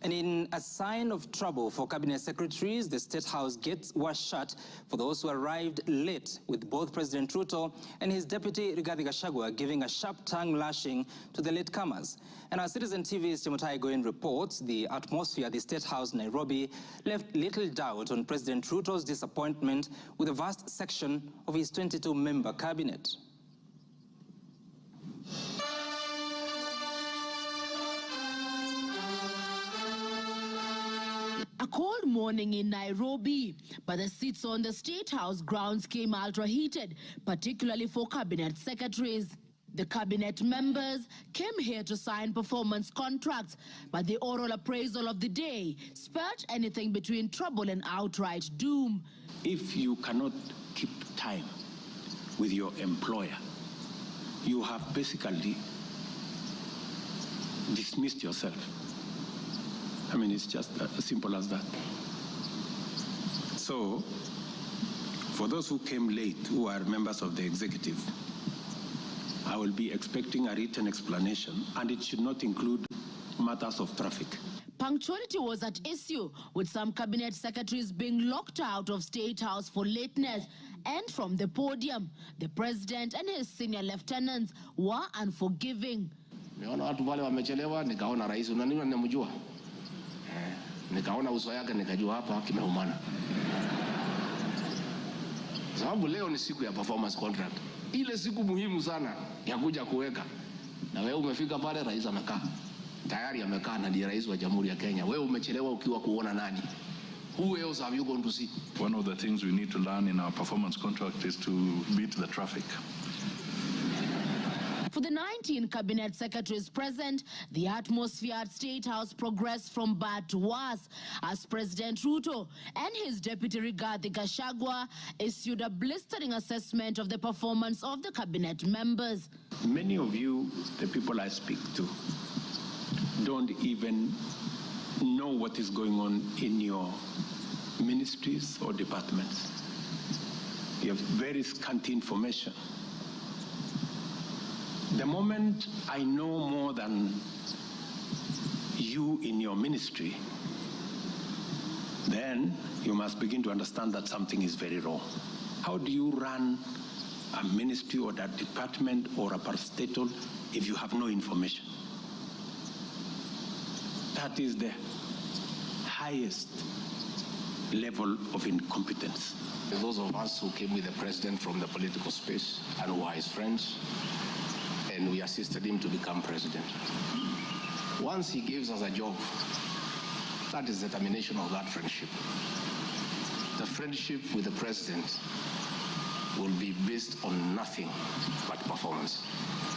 And in a sign of trouble for cabinet secretaries, the State House gates were shut for those who arrived late, with both President Ruto and his deputy Rigathi Gachagua giving a sharp tongue lashing to the latecomers. And our Citizen TV's Timothai Goin reports the atmosphere at the State House, Nairobi, left little doubt on President Ruto's disappointment with a vast section of his 22-member cabinet. A cold morning in Nairobi, but the seats on the State House grounds came ultra-heated, particularly for cabinet secretaries. The cabinet members came here to sign performance contracts, but the oral appraisal of the day spurred anything between trouble and outright doom. If you cannot keep time with your employer, you have basically dismissed yourself. I mean, it's just as simple as that. So, for those who came late, who are members of the executive, I will be expecting a written explanation, and it should not include matters of traffic. Punctuality was at issue, with some cabinet secretaries being locked out of State House for lateness. And from the podium, the president and his senior lieutenants were unforgiving. Niona watu wale wamechelewa, nikaona rais unaniona ninamjua. Nikaona uso yake nikajua hapa kimeumana. Sababu leo ni siku ya performance contract. Ile siku muhimu sana ya kuja kuweka. Na wewe umefika pale, rais amekaa. Tayari amekaa na ndiye rais wa Jamhuri ya Kenya. Wewe umechelewa ukiwa kuona nani? Who else have you gone to see? One of the things we need to learn in our performance contract is to beat the traffic. For the 19 cabinet secretaries present, the atmosphere at State House progressed from bad to worse as President Ruto and his deputy Rigathi Gachagua issued a blistering assessment of the performance of the cabinet members. Many of you, the people I speak to, don't even know what is going on in your ministries or departments. You have very scanty information. The moment I know more than you in your ministry, then you must begin to understand that something is very wrong. How do you run a ministry or a department or a parastatal if you have no information? That is the highest level of incompetence. Those of us who came with the president from the political space and who are his friends, and we assisted him to become president. Once he gives us a job, that is the termination of that friendship. The friendship with the president will be based on nothing but performance.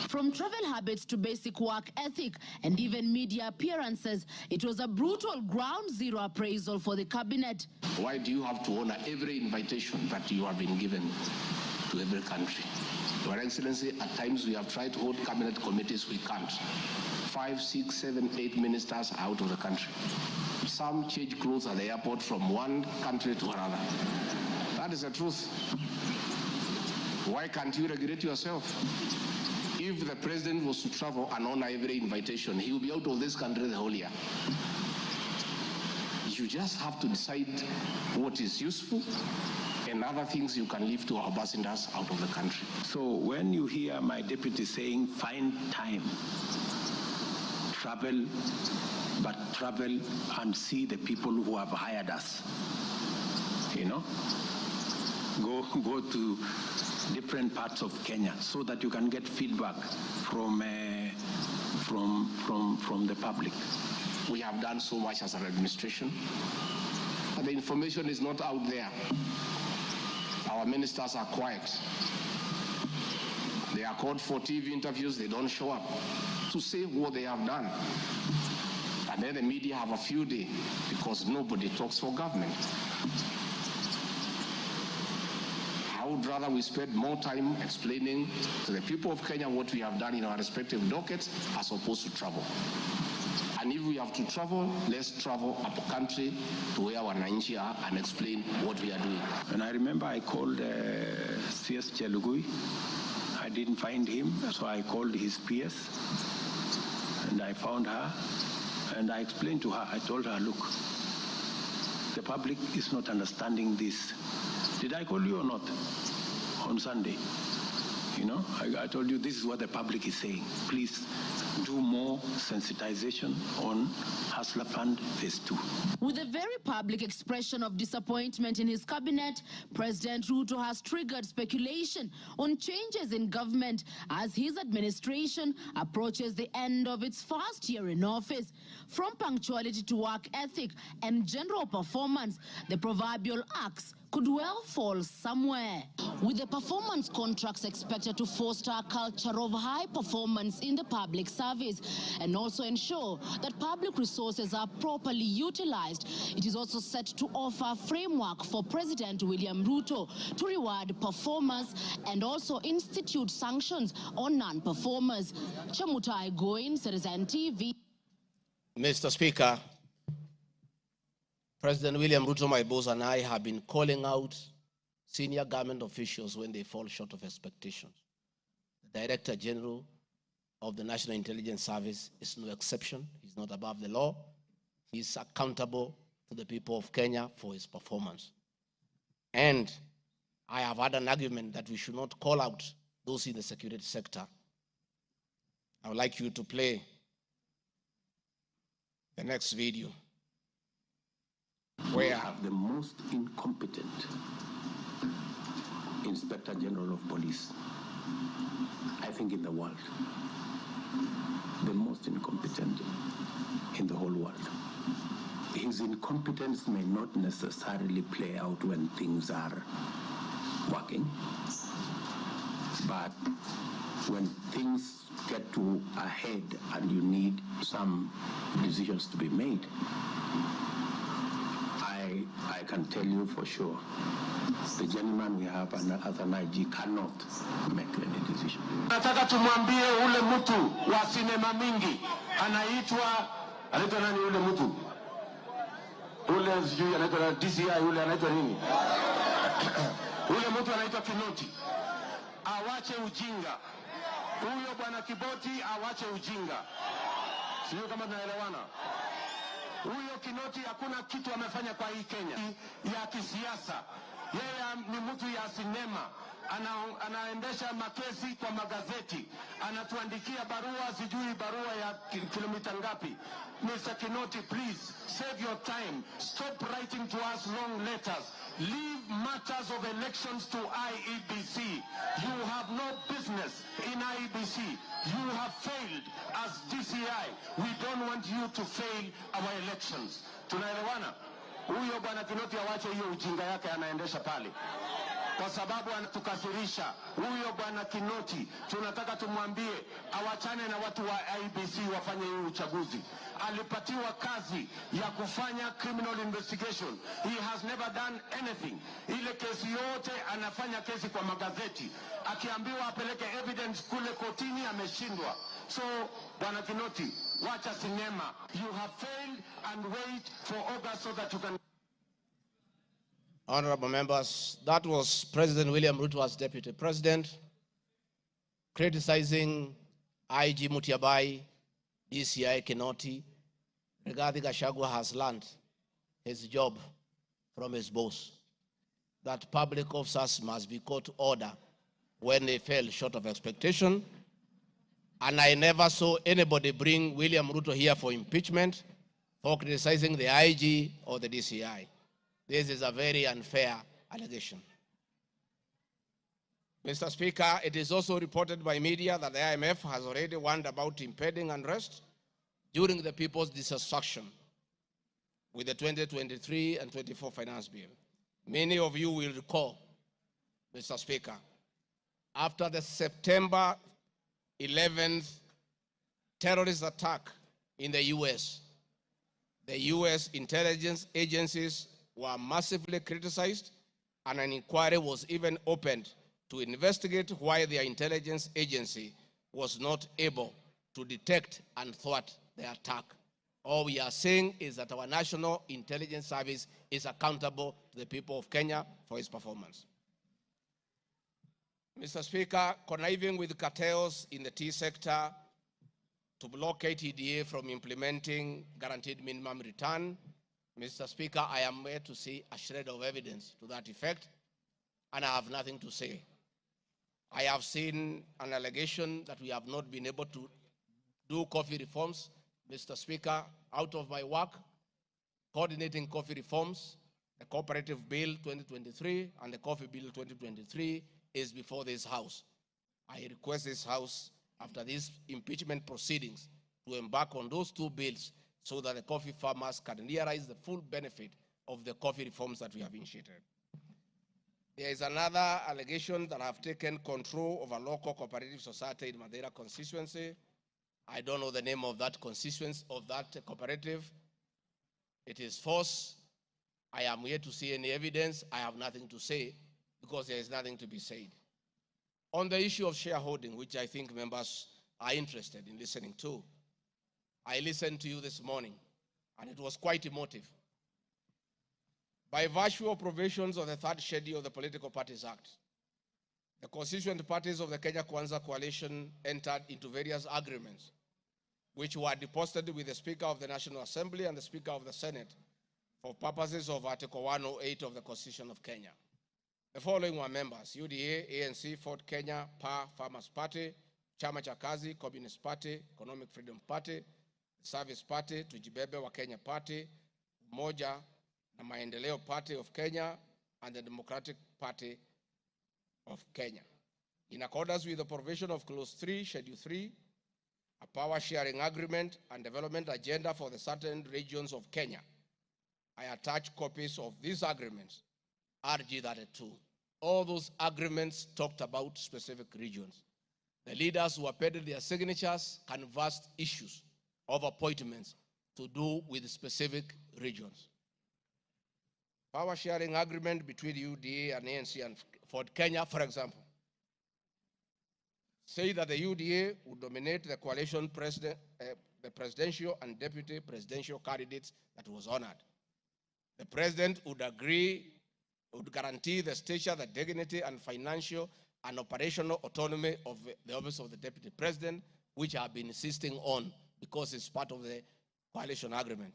From travel habits to basic work ethic and even media appearances, it was a brutal ground zero appraisal for the cabinet. Why do you have to honor every invitation that you have been given to every country? Your Excellency, at times we have tried to hold cabinet committees, we can't. 5, 6, 7, 8 ministers are out of the country. Some change clothes at the airport from one country to another. That is the truth. Why can't you regulate yourself? If the president was to travel and honor every invitation, he will be out of this country the whole year. You just have to decide what is useful and other things you can leave to our ambassadors out of the country. So when you hear my deputy saying, find time, travel, but travel and see the people who have hired us, you know, go to different parts of Kenya so that you can get feedback from the public. We have done so much as an administration, but the information is not out there. Our ministers are quiet. They are called for TV interviews, they don't show up to say what they have done. And then the media have a field day because nobody talks for government. How would rather we spend more time explaining to the people of Kenya what we have done in our respective dockets as opposed to travel. And if we have to travel, let's travel up country to where wananchi are and explain what we are doing. And I remember I called CS Chelugui. I didn't find him, so I called his PS. And I found her, and I explained to her, I told her, look, the public is not understanding this. Did I call you or not on Sunday? You know, I told you this is what the public is saying. Please do more sensitization on Hustler Fund Phase 2. With a very public expression of disappointment in his cabinet, President Ruto has triggered speculation on changes in government as his administration approaches the end of its first year in office. From punctuality to work ethic and general performance, the proverbial axe could well fall somewhere. With the performance contracts expected to foster a culture of high performance in the public service and also ensure that public resources are properly utilized, it is also set to offer a framework for President William Ruto to reward performers and also institute sanctions on non-performers. Chamutai Goin, Citizen TV. Mr. Speaker, President William Ruto, my boss, and I have been calling out senior government officials when they fall short of expectations. The Director General of the National Intelligence Service is no exception. He's not above the law. He's accountable to the people of Kenya for his performance. And I have had an argument that we should not call out those in the security sector. I would like you to play the next video. We have the most incompetent Inspector General of Police, I think, in the world. The most incompetent in the whole world. His incompetence may not necessarily play out when things are working, but when things get to a head and you need some decisions to be made, I can tell you for sure, the gentleman we have as an IG cannot make any decision. Nataka tumwambie ule mtu wa sinema mingi anaitwa nani ule mtu? Ule sijui anaitwa DCI, ule anaitwa nini? Ule mtu anaitwa Kinoti. Awache ujinga. Huyo bwana Kiboti awache ujinga. Sio kama tunaelewana. Huyo Kinoti hakuna kitu amefanya kwa hii Kenya ya kisiasa. Yeye ni mtu ya sinema. Anaendesha makesi kwa magazeti. Anatuandikia barua, sijui barua ya kilomita ngapi. Mr. Kinoti, please save your time. Stop writing to us long letters. Leave matters of elections to IEBC. You have no business in IEBC. You have failed as DCI. We don't want you to fail our elections. Tunaelewana? Huyo bwana Kinoti awache hiyo ujinga yake anaendesha pale. Kwa sababu anatukasirisha. Huyo bwana Kinoti tunataka tumwambie awachane na watu wa IEBC wafanye hiyo uchaguzi. Alipatiwa kazi ya kufanya criminal investigation. He has never done anything. Ile kesi yote anafanya kesi kwa magazeti. Akiambiwa apeleke evidence kule kotini ameshindwa. So bwana Kinoti, wacha sinema. You have failed and wait for August so that you can. Honorable members, that was President William Ruto as Deputy President criticizing IG Mutiabai, DCI Kinoti. Rigathi Gachagua has learned his job from his boss, that public officers must be called to order when they fell short of expectation. And I never saw anybody bring William Ruto here for impeachment for criticizing the IG or the DCI. This is a very unfair allegation. Mr. Speaker, it is also reported by media that the IMF has already warned about impending unrest during the people's dissatisfaction with the 2023 and 24 finance bill. Many of you will recall, Mr. Speaker, after the September 11th terrorist attack in the US intelligence agencies were massively criticized and an inquiry was even opened to investigate why their intelligence agency was not able to detect and thwart the attack. All we are saying is that our National Intelligence Service is accountable to the people of Kenya for its performance. Mr. Speaker, conniving with cartels in the tea sector to block KTDA from implementing guaranteed minimum return, Mr. Speaker, I am yet to see a shred of evidence to that effect, and I have nothing to say. I have seen an allegation that we have not been able to do coffee reforms, Mr. Speaker, out of my work, coordinating coffee reforms. The Cooperative Bill 2023 and the Coffee Bill 2023 is before this House. I request this House, after these impeachment proceedings, to embark on those two bills so that the coffee farmers can realize the full benefit of the coffee reforms that we have initiated. There is another allegation that I have taken control of a local cooperative society in Madeira constituency. I don't know the name of that constituency, of that cooperative. It is false. I am yet to see any evidence. I have nothing to say because there is nothing to be said. On the issue of shareholding, which I think members are interested in listening to, I listened to you this morning, and it was quite emotive. By virtue of provisions of the third schedule of the Political Parties Act, the constituent parties of the Kenya Kwanza coalition entered into various agreements, which were deposited with the Speaker of the National Assembly and the Speaker of the Senate for purposes of Article 108 of the Constitution of Kenya. The following were members: UDA, ANC, Ford Kenya, PA, Farmers Party, Chama cha Kazi, Communist Party, Economic Freedom Party, Service Party, Tujibebe wa Kenya Party, Umoja na Maendeleo Party of Kenya, and the Democratic Party of Kenya. In accordance with the provision of Clause 3, Schedule 3, a power sharing agreement and development agenda for the certain regions of Kenya, I attach copies of these agreements, RG 32. All those agreements talked about specific regions. The leaders who appended their signatures canvassed issues of appointments to do with specific regions. Power sharing agreement between UDA and ANC and Ford Kenya, for example, say that the UDA would nominate the coalition president, the presidential and deputy presidential candidates that was honored. The president would guarantee the stature, the dignity, and financial and operational autonomy of the office of the deputy president, which I have been insisting on because it's part of the coalition agreement.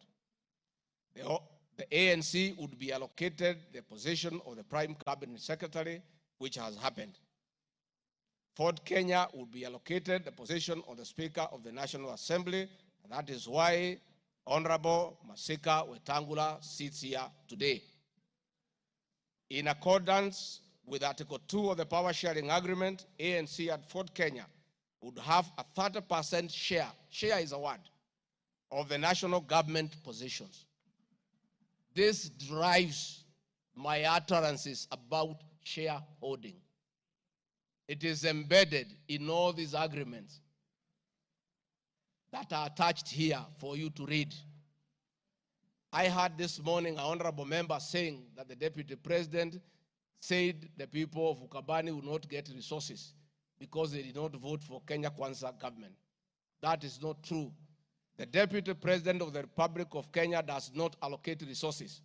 The ANC would be allocated the position of the prime cabinet secretary, which has happened. Ford Kenya would be allocated the position of the Speaker of the National Assembly, and that is why Honorable Masika Wetangula sits here today. In accordance with Article 2 of the Power Sharing Agreement, ANC at Ford Kenya would have a 30% share is a word, of the national government positions. This drives my utterances about shareholding. It is embedded in all these agreements that are attached here for you to read. I heard this morning an honorable member saying that the deputy president said the people of Ukabani will not get resources because they did not vote for Kenya Kwanza government. That is not true. The deputy president of the Republic of Kenya does not allocate resources.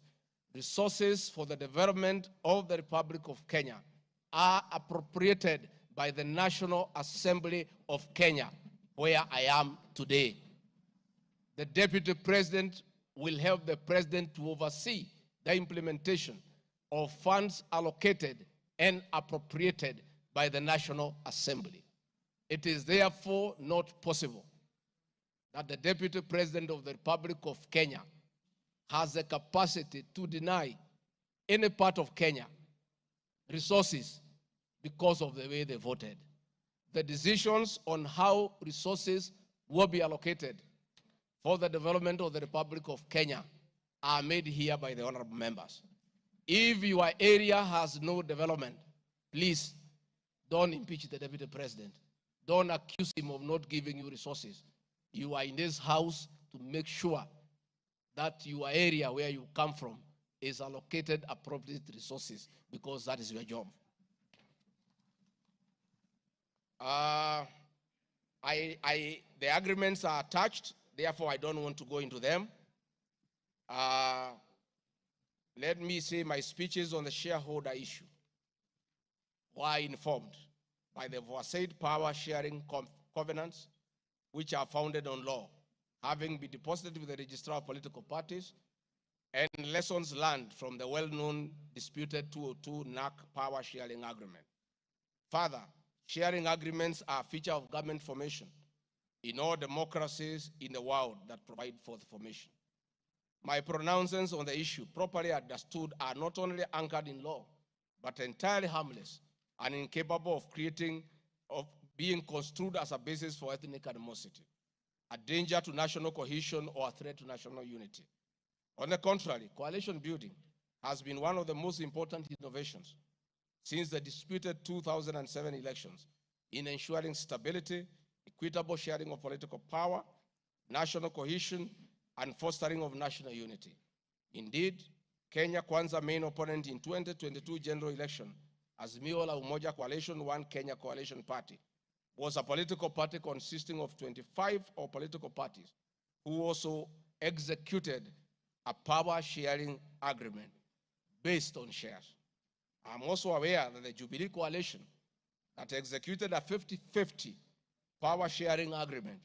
Resources for the development of the Republic of Kenya are appropriated by the National Assembly of Kenya, where I am today. The deputy president will help the president to oversee the implementation of funds allocated and appropriated by the National Assembly. It is therefore not possible that the deputy president of the Republic of Kenya has the capacity to deny any part of Kenya resources because of the way they voted. The decisions on how resources will be allocated for the development of the Republic of Kenya are made here by the honorable members. If your area has no development, please don't impeach the deputy president. Don't accuse him of not giving you resources. You are in this house to make sure that your area where you come from is allocated appropriate resources, because that is your job. The agreements are attached, therefore I don't want to go into them. Let me say my speeches on the shareholder issue were informed by the foresaid power sharing covenants, which are founded on law, having been deposited with the registrar of political parties, and lessons learned from the well-known disputed 202 NAC power sharing agreement. Further, sharing agreements are a feature of government formation in all democracies in the world that provide for the formation. My pronouncements on the issue, properly understood, are not only anchored in law, but entirely harmless and incapable of being construed as a basis for ethnic animosity, a danger to national cohesion, or a threat to national unity. On the contrary, coalition building has been one of the most important innovations since the disputed 2007 elections in ensuring stability, equitable sharing of political power, national cohesion, and fostering of national unity. Indeed, Kenya Kwanza main opponent in 2022 general election, Azimio la Umoja Coalition One Kenya Coalition Party, was a political party consisting of 25 political parties who also executed a power sharing agreement based on shares. I'm also aware that the Jubilee Coalition that executed a 50-50 power sharing agreement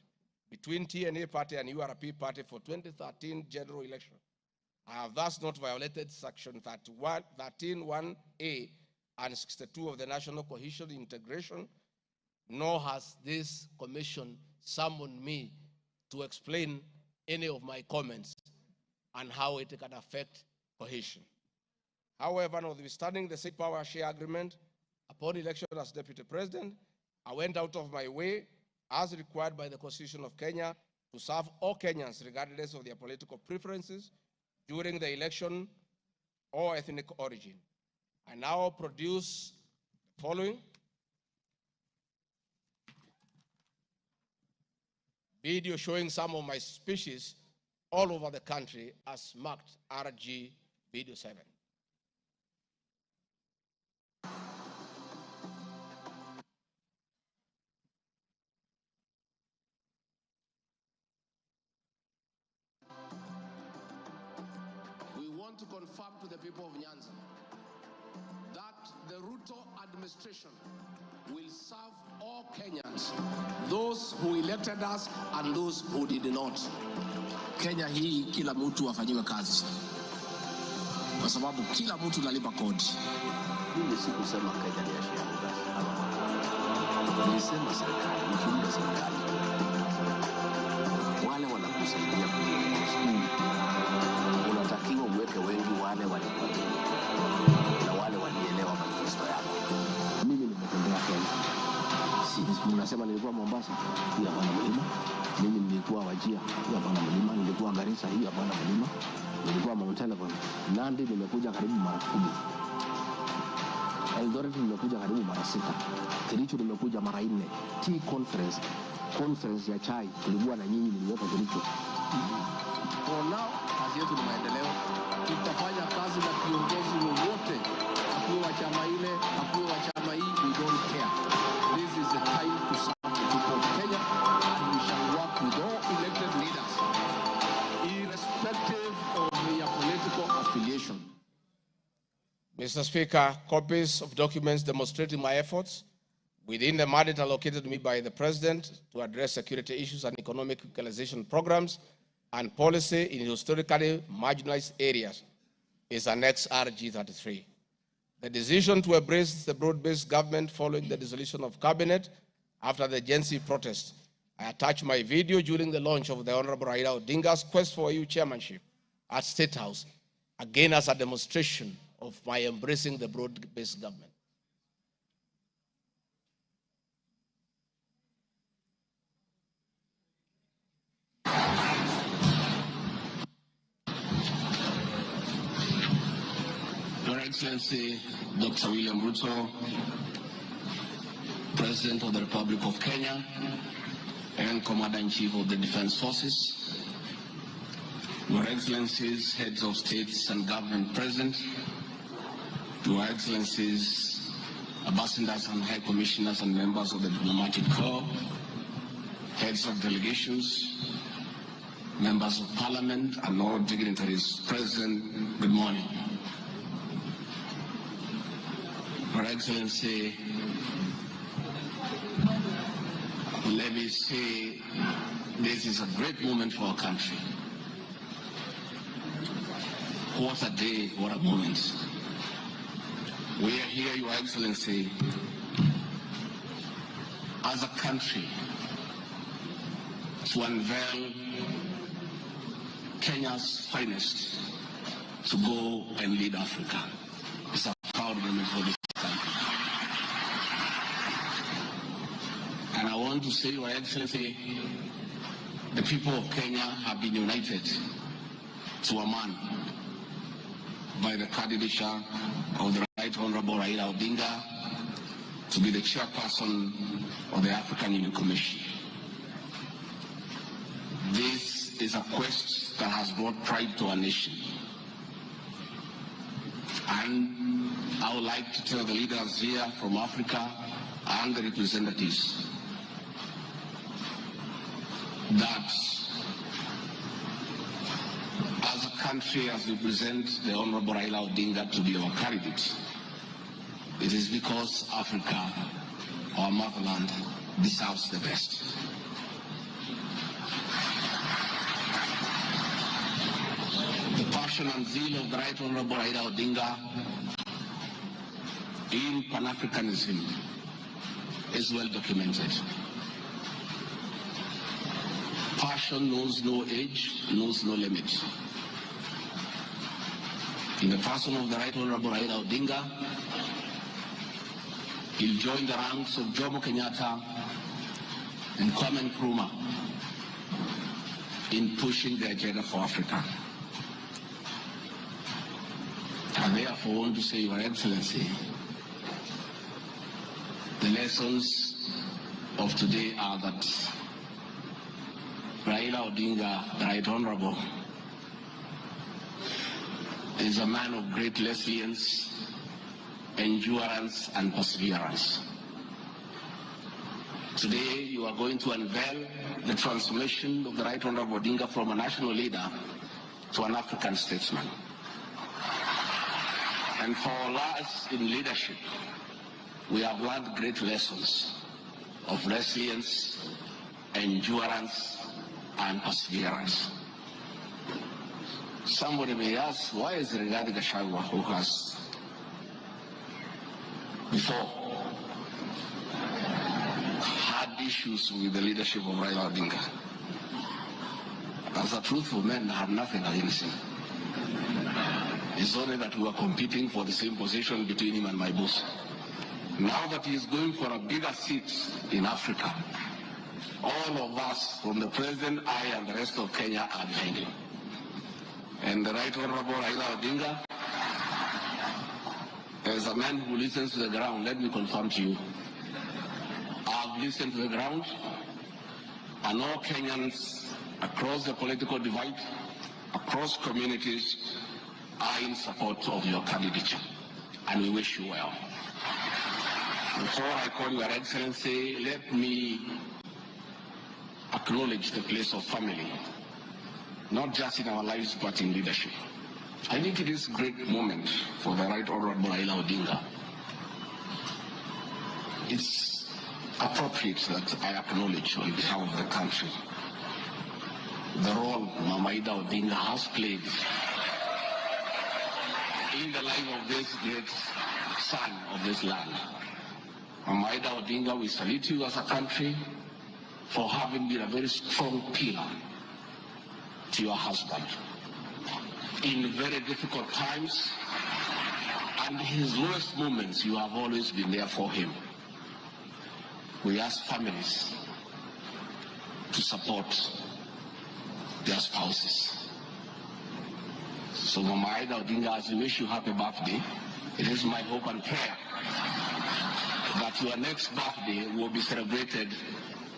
between TNA party and URP party for 2013 general election. I have thus not violated section 13(1)(a) and 62 of the National Cohesion Integration, nor has this commission summoned me to explain any of my comments and how it can affect cohesion. However, notwithstanding the said power share agreement, upon election as Deputy President, I went out of my way, as required by the Constitution of Kenya, to serve all Kenyans regardless of their political preferences during the election or ethnic origin. I now produce the following video showing some of my speeches all over the country as marked RG Video 7. We want to confirm to the people of Nyanza that the Ruto administration will serve all Kenyans, those who elected us and those who did not. Kenya hii kila mtu afanyiwe kazi, kwa sababu kila mtu analipa kodi. Mimi sikusema Kenya ni ya shareholders. Nilisema serikali, mkiunda serikali, wale wanakusaidia kuongoza, unatakiwa uweke wengi wale walikuamini na wale walielewa manifesto yako. Mimi nimetembea Kenya. Mnasema nilikuwa Mombasa, hii hapana mlima. Mimi nilikuwa Wajir, hii hapana mlima. Nilikuwa Garissa, hii hapana mlima. Nilikuwa Mount Elgon. Nandi nimekuja karibu mara 10. Eldoret nimekuja karibu mara 6. Kericho nimekuja mara 4. Tea conference ya chai tulikuwa na nyinyi, niliweka Kericho. For now, kazi yetu ni maendeleo. Tutafanya kazi na kiongozi wowote, akiwa wa chama ile, akiwa wa chama hii, we don't care. This is the time to serve the people of Kenya, and we shall work with all elected leaders, irrespective of their political affiliation. Mr. Speaker, copies of documents demonstrating my efforts within the mandate allocated to me by the President to address security issues and economic equalization programs and policy in historically marginalized areas is Annex RG33. The decision to embrace the broad-based government following the dissolution of cabinet after the Gen Z protest. I attached my video during the launch of the Honorable Raila Odinga's quest for EU chairmanship at State House, again as a demonstration of my embracing the broad-based government. Your Excellency, Dr. William Ruto, President of the Republic of Kenya and Commander-in-Chief of the Defense Forces, Your Excellencies, heads of states and government present, Your Excellencies, ambassadors and high commissioners and members of the diplomatic corps, heads of delegations, members of parliament, and all dignitaries present, good morning. Your Excellency, let me say this is a great moment for our country. What a day, what a moment. We are here, Your Excellency, as a country to unveil Kenya's finest to go and lead Africa. It's a proud moment for this country. And I want to say, Your Excellency, the people of Kenya have been united to a man by the candidature of the Right Honorable Raila Odinga to be the chairperson of the African Union Commission. This is a quest that has brought pride to our nation. And I would like to tell the leaders here from Africa and the representatives that as a country, as we present the Honorable Raila Odinga to be our candidate, it is because Africa, our motherland, deserves the best. The passion and zeal of the Right Honorable Raila Odinga in Pan-Africanism is well documented. Passion knows no age, knows no limit. In the person of the Right Honorable Raila Odinga, he'll join the ranks of Jomo Kenyatta and Kwame Nkrumah in pushing the agenda for Africa. And therefore, I want to say, Your Excellency, the lessons of today are that Raila Odinga, the Right Honorable, is a man of great resilience, endurance, and perseverance. Today, you are going to unveil the transformation of the Right Honorable Odinga from a national leader to an African statesman. And for us in leadership, we have learned great lessons of resilience, endurance, and perseverance. Somebody may ask, why is Rigathi Gachagua, who has before had issues with the leadership of Raila Odinga? As a truthful man, I have nothing against him. It's only that we are competing for the same position between him and my boss. Now that he is going for a bigger seat in Africa, all of us, from the president, I, and the rest of Kenya, are behind him. And the Right Honorable Raila Odinga, as a man who listens to the ground, let me confirm to you, I've listened to the ground, and all Kenyans across the political divide, across communities, are in support of your candidature, and we wish you well. Before I call Your Excellency, let me acknowledge the place of family, not just in our lives, but in leadership. I think it is a great moment for the Right Honorable Raila Odinga. It's appropriate that I acknowledge on behalf of the country the role Mama Ida Odinga has played in the life of this great son of this land. Mama Ida Odinga, we salute you as a country for having been a very strong pillar to your husband in very difficult times, and his lowest moments, you have always been there for him. We ask families to support their spouses. So Mama Ida Odinga, as we wish you happy birthday, it is my hope and prayer that your next birthday will be celebrated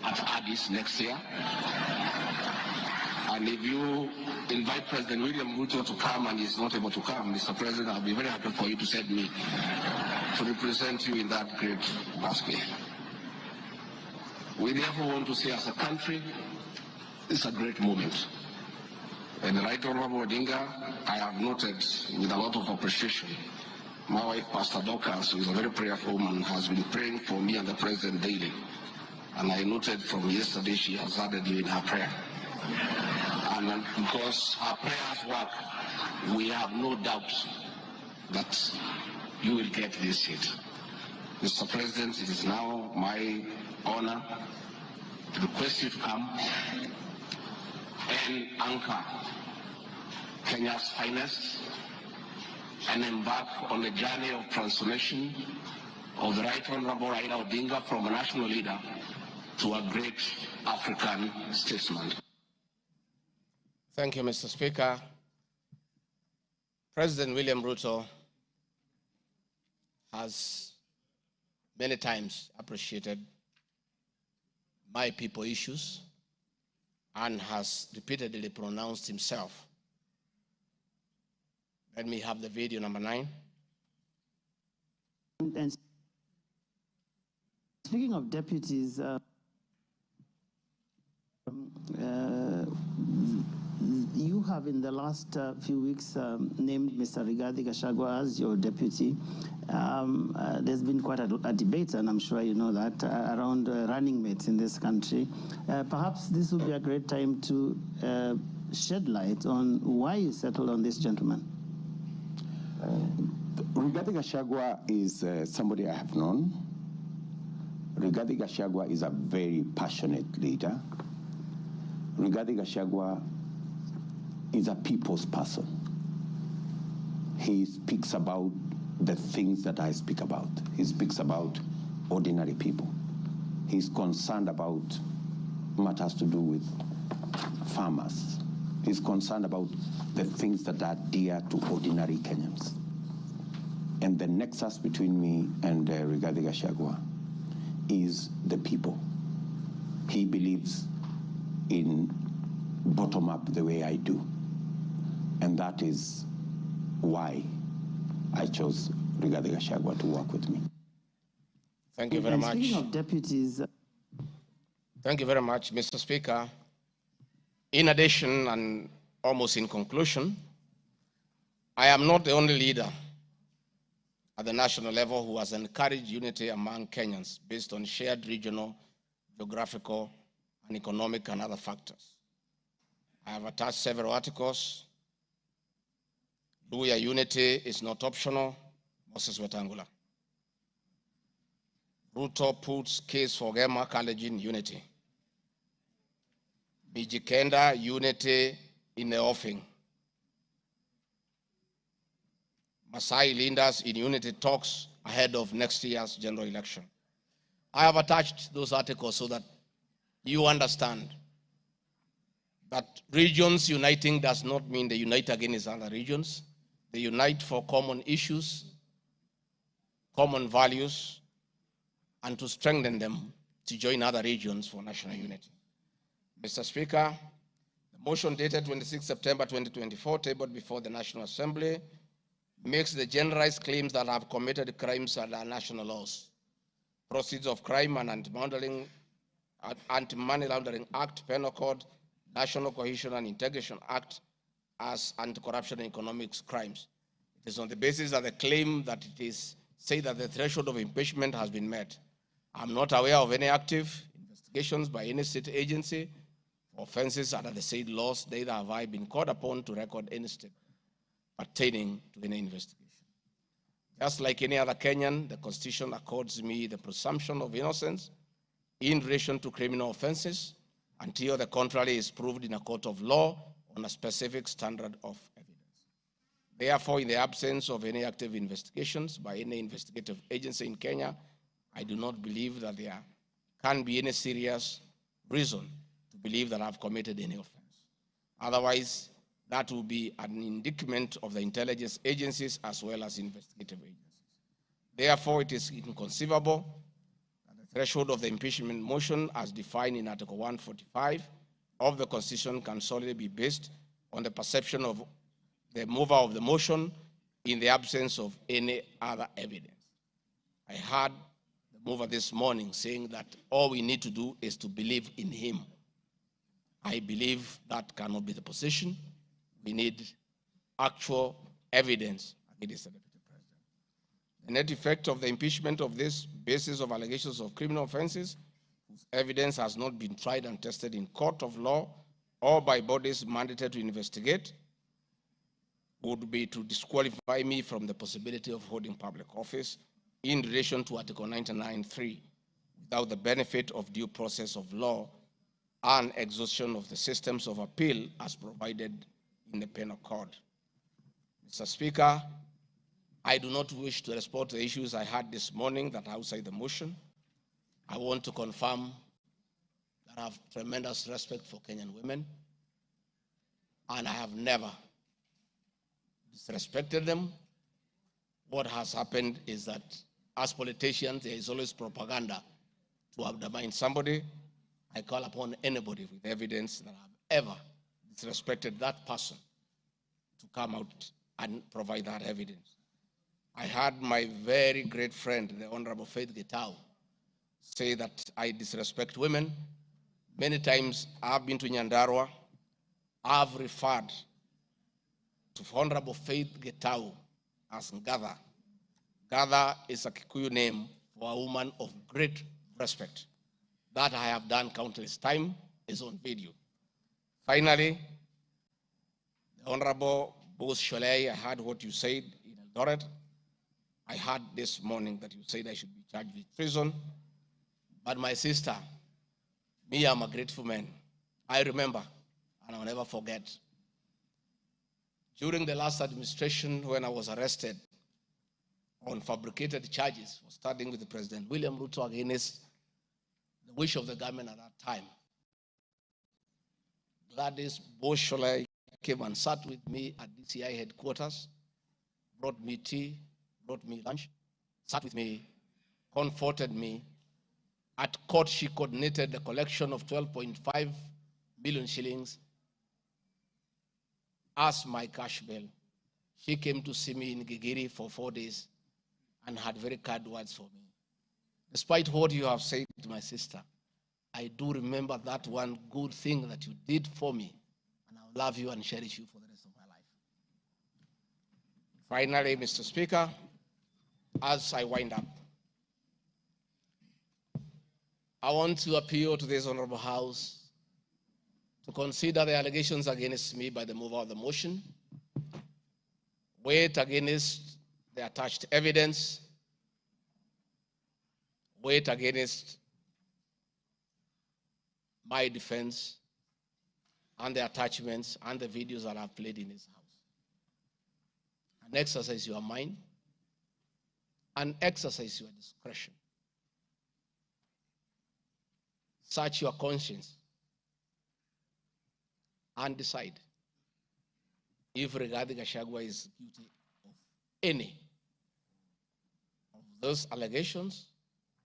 at Addis next year. And if you invite President William Ruto to come and he's not able to come, Mr. President, I'll be very happy for you to send me to represent you in that great basket. We therefore want to say as a country, it's a great moment. And the Right Honorable Odinga, I have noted with a lot of appreciation, my wife, Pastor Dorcas, who is a very prayerful woman, has been praying for me and the President daily. And I noted from yesterday she has added you in her prayer. And because her prayers work, we have no doubt that you will get this seat. Mr. President, it is now my honor to request you to come and anchor Kenya's finest and embark on the journey of transformation of the Right Honorable Raila Odinga from a national leader to a great African statesman. Thank you, Mr. Speaker. President William Ruto has many times appreciated my people issues and has repeatedly pronounced himself. Let me have the video number 9. And speaking of deputies, you have in the last few weeks named Mr. Rigathi Gachagua as your deputy. There's been quite a debate, and I'm sure you know that, around running mates in this country. Perhaps this would be a great time to shed light on why you settled on this gentleman. Rigathi Gachagua is somebody I have known. Rigathi Gachagua is a very passionate leader. Rigathi Gachagua is a people's person. He speaks about the things that I speak about. He speaks about ordinary people. He's concerned about matters to do with farmers. He's concerned about the things that are dear to ordinary Kenyans. And the nexus between me and Rigathi Gachagua is the people. He believes in bottom-up the way I do. And that is why I chose Rigathi Gachagua to work with me. Thank you very much. Speaking of deputies... Thank you very much, Mr. Speaker. In addition, and almost in conclusion, I am not the only leader at the national level who has encouraged unity among Kenyans based on shared regional, geographical, and economic and other factors. I have attached several articles. Luya unity is not optional, Moses Wetangula. Ruto puts case for Gema Kalenjin unity. Mijikenda unity in the offing. Masai leaders in unity talks ahead of next year's general election. I have attached those articles so that you understand that regions uniting does not mean they unite against other regions. They unite for common issues, common values, and to strengthen them to join other regions for national unity. Mr. Speaker, the motion dated 26 September 2024, tabled before the National Assembly, makes the generalized claims that have committed crimes under national laws, Proceeds of Crime and Anti-Money Laundering Act, Penal Code, National Cohesion and Integration Act as anti-corruption and economic crimes. It is on the basis of the claim that it is said that the threshold of impeachment has been met. I'm not aware of any active investigations by any state agency for offenses under the said laws, neither have I been called upon to record any step pertaining to any investigation. Just like any other Kenyan, the Constitution accords me the presumption of innocence in relation to criminal offenses until the contrary is proved in a court of law on a specific standard of evidence. Therefore, in the absence of any active investigations by any investigative agency in Kenya, I do not believe that there can be any serious reason to believe that I've committed any offense. Otherwise, that will be an indictment of the intelligence agencies as well as investigative agencies. Therefore, it is inconceivable that the threshold of the impeachment motion as defined in Article 145 of the Constitution can solely be based on the perception of the mover of the motion in the absence of any other evidence. I heard the mover this morning saying that all we need to do is to believe in him. I believe that cannot be the position. We need actual evidence against the Deputy President. The net effect of the impeachment of this basis of allegations of criminal offenses, whose evidence has not been tried and tested in court of law or by bodies mandated to investigate, would be to disqualify me from the possibility of holding public office in relation to Article 99(3) without the benefit of due process of law and exhaustion of the systems of appeal as provided in the Penal Code. Mr. Speaker, I do not wish to respond to the issues I had this morning that are outside the motion. I want to confirm that I have tremendous respect for Kenyan women, and I have never disrespected them. What has happened is that as politicians, there is always propaganda to undermine somebody. I call upon anybody with evidence that I've ever disrespected that person to come out and provide that evidence. I had my very great friend, the Honorable Faith Gitau, say that I disrespect women. Many times I've been to Nyandarua. I've referred to Honorable Faith Gitau as Ngatha. Ngatha is a Kikuyu name for a woman of great respect. That I have done countless times is on video. Finally, the Honorable Bose Sholei, I heard what you said in Eldoret. I heard this morning that you said I should be charged with treason. But my sister, me, I'm a grateful man. I remember, and I'll never forget, during the last administration when I was arrested on fabricated charges for standing with the President William Ruto against the wish of the government at that time, Gladys Bosholai came and sat with me at DCI headquarters, brought me tea, brought me lunch, sat with me, comforted me. At court, she coordinated the collection of 12.5 million shillings as my cash bail. She came to see me in Gigiri for 4 days and had very kind words for me. Despite what you have said to my sister, I do remember that one good thing that you did for me, and I'll love you and cherish you for the rest of my life. Finally, Mr. Speaker, as I wind up, I want to appeal to this Honorable House to consider the allegations against me by the mover of the motion, weigh it against the attached evidence, weigh it against my defense and the attachments and the videos that I've played in this house. And exercise your mind and exercise your discretion. Search your conscience and decide if Rigathi Gachagua is guilty of any of those allegations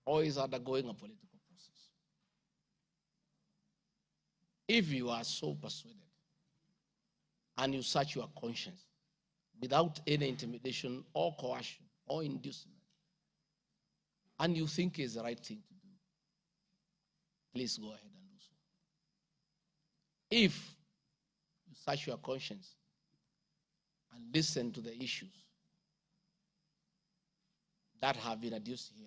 or is undergoing a political process. If you are so persuaded and you search your conscience without any intimidation or coercion or inducement, and you think it's the right thing to do, please go ahead and do so. If you search your conscience and listen to the issues that have been adduced here,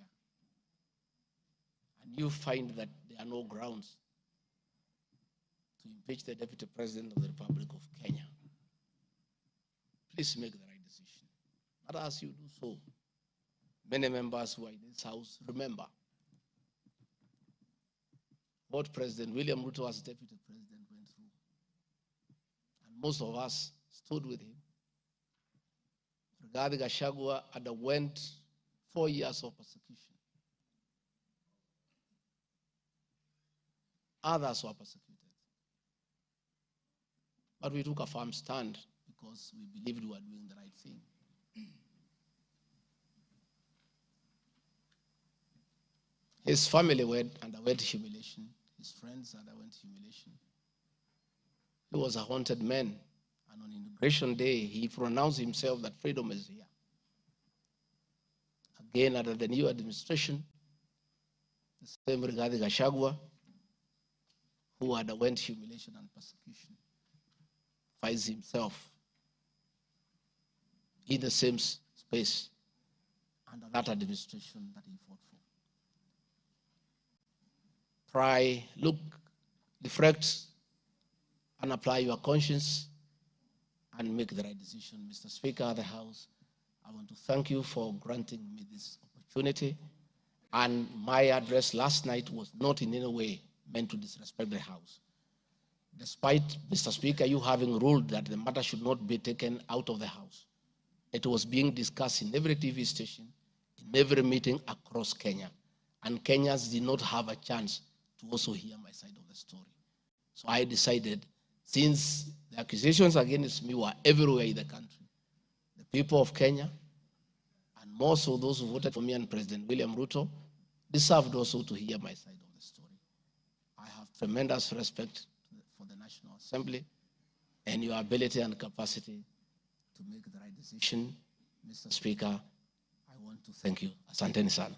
and you find that there are no grounds to impeach the Deputy President of the Republic of Kenya, please make the right decision. But as you do so, many members who are in this house remember what President William Ruto as Deputy President went through. And most of us stood with him. Rigathi Gachagua underwent 4 years of persecution. Others were persecuted. But we took a firm stand because we believed we were doing the right thing. His family underwent humiliation. His friends underwent humiliation. He was a haunted man. And on Inauguration Day, he pronounced himself that freedom is here. Again, under the new administration, the same Rigathi Gachagua, who underwent humiliation and persecution, finds himself in the same space under that administration that he fought for. Try, look, reflect, and apply your conscience and make the right decision. Mr. Speaker of the House, I want to thank you for granting me this opportunity. And my address last night was not in any way meant to disrespect the House. Despite, Mr. Speaker, you having ruled that the matter should not be taken out of the House, it was being discussed in every TV station, in every meeting across Kenya. And Kenyans did not have a chance to also hear my side of the story. So I decided, since the accusations against me were everywhere in the country, the people of Kenya, and more so those who voted for me and President William Ruto, deserved also to hear my side of the story. I have tremendous respect for the National Assembly and your ability and capacity to make the right decision. Mr. Speaker, I want to thank you. Asanteni sana.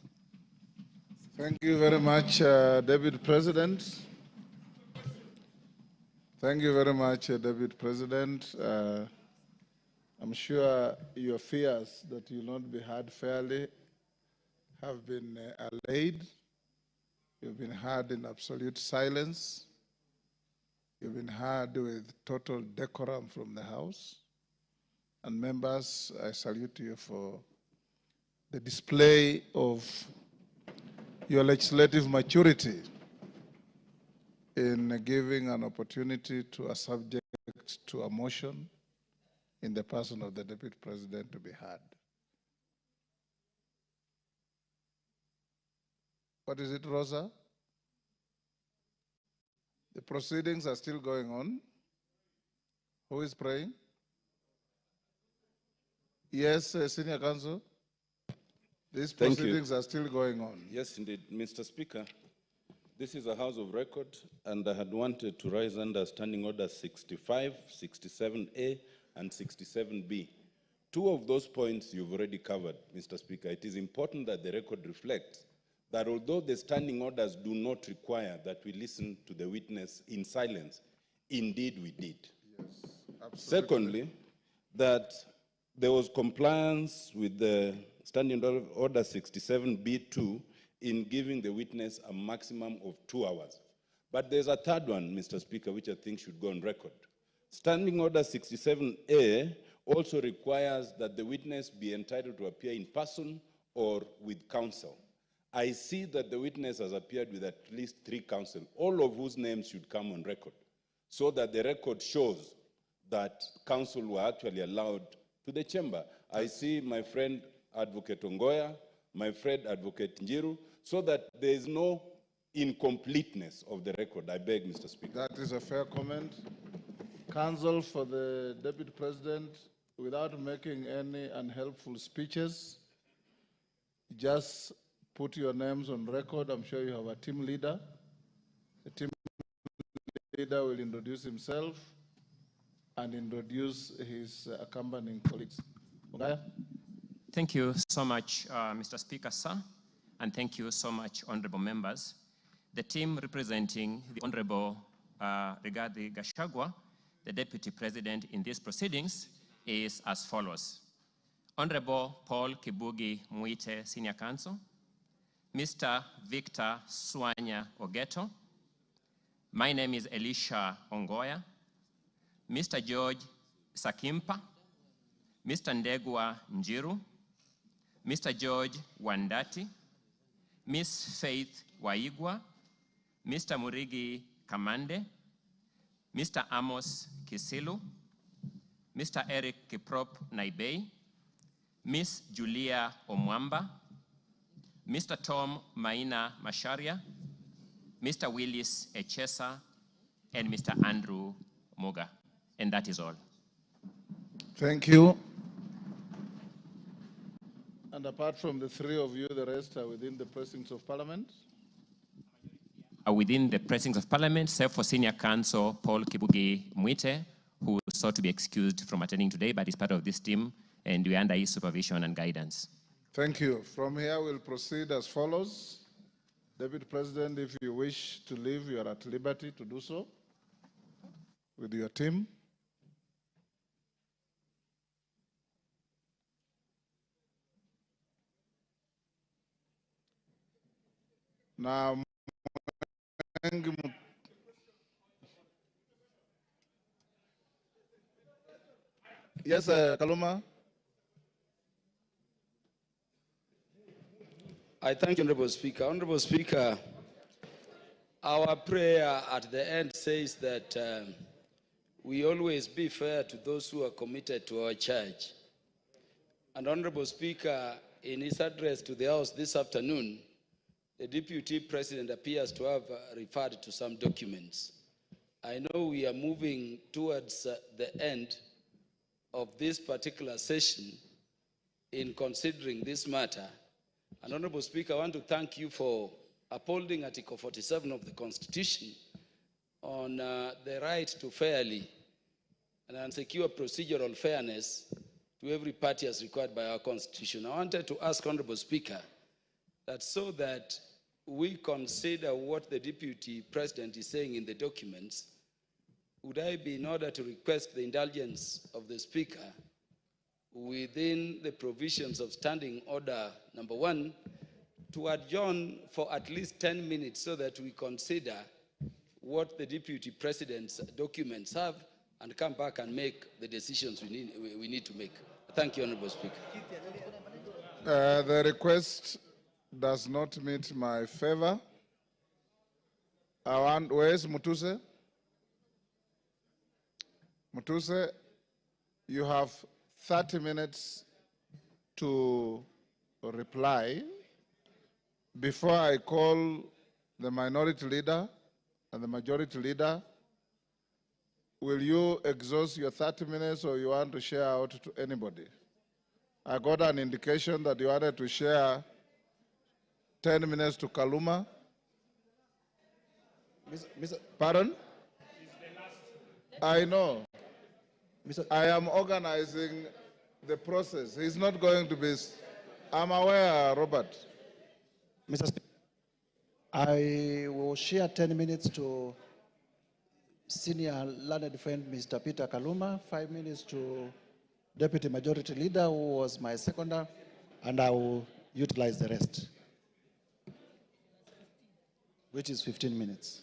Thank you very much, Deputy President. Thank you very much, Deputy President. I'm sure your fears that you will not be heard fairly have been allayed. You've been heard in absolute silence. You've been heard with total decorum from the House. And members, I salute you for the display of your legislative maturity in giving an opportunity to a subject to a motion in the person of the Deputy President to be heard. What is it, Rosa? The proceedings are still going on. Who is praying? Yes, Senior Counsel. These proceedings are still going on. Yes, indeed. Mr. Speaker, this is a House of Record, and I had wanted to rise under Standing Order 65, 67A, and 67B. Two of those points you've already covered, Mr. Speaker. It is important that the record reflects that although the standing orders do not require that we listen to the witness in silence, indeed we did. Yes, absolutely. Secondly, that there was compliance with the Standing Order 67B2 in giving the witness a maximum of 2 hours. But there's a third one, Mr. Speaker, which I think should go on record. Standing Order 67A also requires that the witness be entitled to appear in person or with counsel. I see that the witness has appeared with at least 3 counsel, all of whose names should come on record, so that the record shows that counsel were actually allowed to the chamber. I see my friend Advocate Ongoya, my friend Advocate Njiru, so that there is no incompleteness of the record. I beg, Mr. Speaker. That is a fair comment. Counsel for the Deputy President, without making any unhelpful speeches, just put your names on record. I'm sure you have a team leader. The team leader will introduce himself and introduce his accompanying colleagues. Ogaya? Thank you so much, Mr. Speaker, sir, and thank you so much, honorable members. The team representing the Honorable Rigathi Gachagua, the Deputy President in these proceedings, is as follows. Honorable Paul Kibugi Mwite, Senior Counsel, Mr. Victor Swanya Ogeto, my name is Elisha Ongoya, Mr. George Sakimpa, Mr. Ndegwa Njiru, Mr. George Wandati, Miss Faith Waigwa, Mr. Murigi Kamande, Mr. Amos Kisilu, Mr. Eric Kiprop Naibei, Miss Julia Omwamba, Mr. Tom Maina Masharia, Mr. Willis Echesa, and Mr. Andrew Moga. And that is all. Thank you. And apart from the 3 of you, the rest are within the precincts of Parliament? within the precincts of Parliament, save for Senior Counsel Paul Kibugi Mwite, who sought to be excused from attending today, but is part of this team, and we are under his supervision and guidance. Thank you. From here, we'll proceed as follows. Deputy President, if you wish to leave, you are at liberty to do so with your team. Now, yes, Kaluma. I thank you, Honorable Speaker. Honorable Speaker, our prayer at the end says that we always be fair to those who are committed to our church. And Honorable Speaker, in his address to the House this afternoon, the Deputy President appears to have referred to some documents. I know we are moving towards the end of this particular session in considering this matter. And Honorable Speaker, I want to thank you for upholding Article 47 of the Constitution on the right to fairly and secure procedural fairness to every party as required by our Constitution. I wanted to ask Honorable Speaker that so that we consider what the Deputy President is saying in the documents, would I be in order to request the indulgence of the Speaker within the provisions of Standing Order number 1 to adjourn for at least 10 minutes so that we consider what the Deputy President's documents have and come back and make the decisions we need to make. Thank you, Honorable Speaker. The request does not meet my favor. Where's Mutuse? Mutuse, you have 30 minutes to reply before I call the minority leader and the majority leader. Will you exhaust your 30 minutes or you want to share out to anybody? I got an indication that you wanted to share 10 minutes to Kaluma. Pardon? I know. I am organizing the process. He's not going to be... I'm aware, Robert. Mr. Speaker, I will share 10 minutes to Senior Learned Friend Mr. Peter Kaluma, 5 minutes to Deputy Majority Leader, who was my seconder, and I will utilize the rest, which is 15 minutes.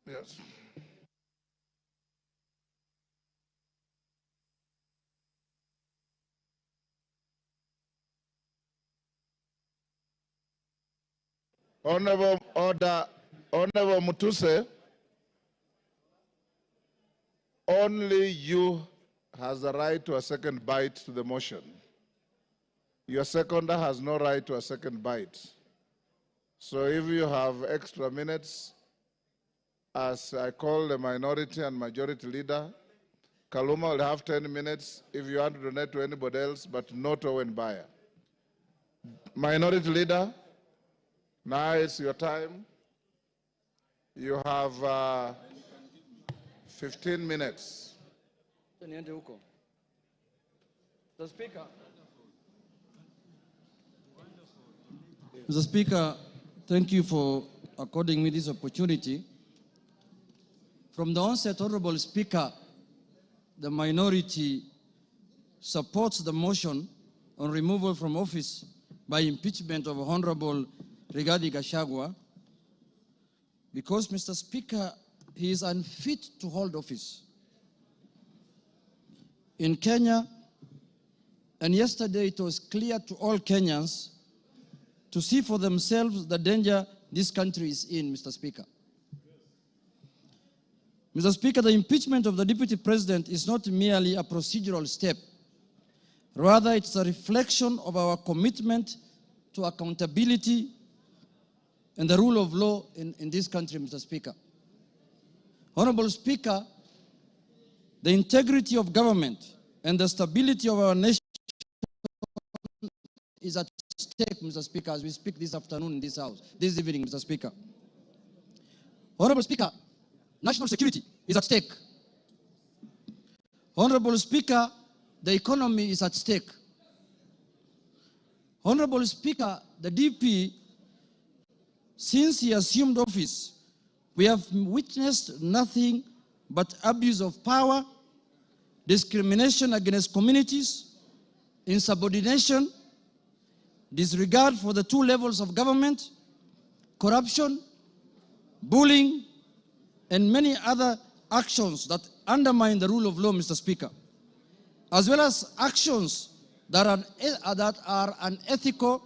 Yes. Honorable Mutuse, only you has the right to a second bite to the motion. Your seconder has no right to a second bite. So if you have extra minutes, as I call the minority and majority leader, Kaluma will have 10 minutes if you want to donate to anybody else, but not Owen Bayer. Minority leader, now it's your time. You have 15 minutes. Mr. Speaker. Mr. Speaker, thank you for according me this opportunity. From the onset, Honorable Speaker, the minority supports the motion on removal from office by impeachment of Honorable Rigathi Gachagua because, Mr. Speaker, he is unfit to hold office. In Kenya, and yesterday it was clear to all Kenyans to see for themselves the danger this country is in, Mr. Speaker. Mr. Speaker, the impeachment of the Deputy President is not merely a procedural step. Rather, it's a reflection of our commitment to accountability and the rule of law in this country, Mr. Speaker. Honorable Speaker, the integrity of government and the stability of our nation is at stake, Mr. Speaker, as we speak this afternoon in this House, this evening, Mr. Speaker. Honorable Speaker, national security is at stake. Honorable Speaker, the economy is at stake. Honorable Speaker, the DP, since he assumed office, we have witnessed nothing but abuse of power, discrimination against communities, insubordination, disregard for the two levels of government, corruption, bullying, and many other actions that undermine the rule of law, Mr. Speaker, as well as actions that are unethical,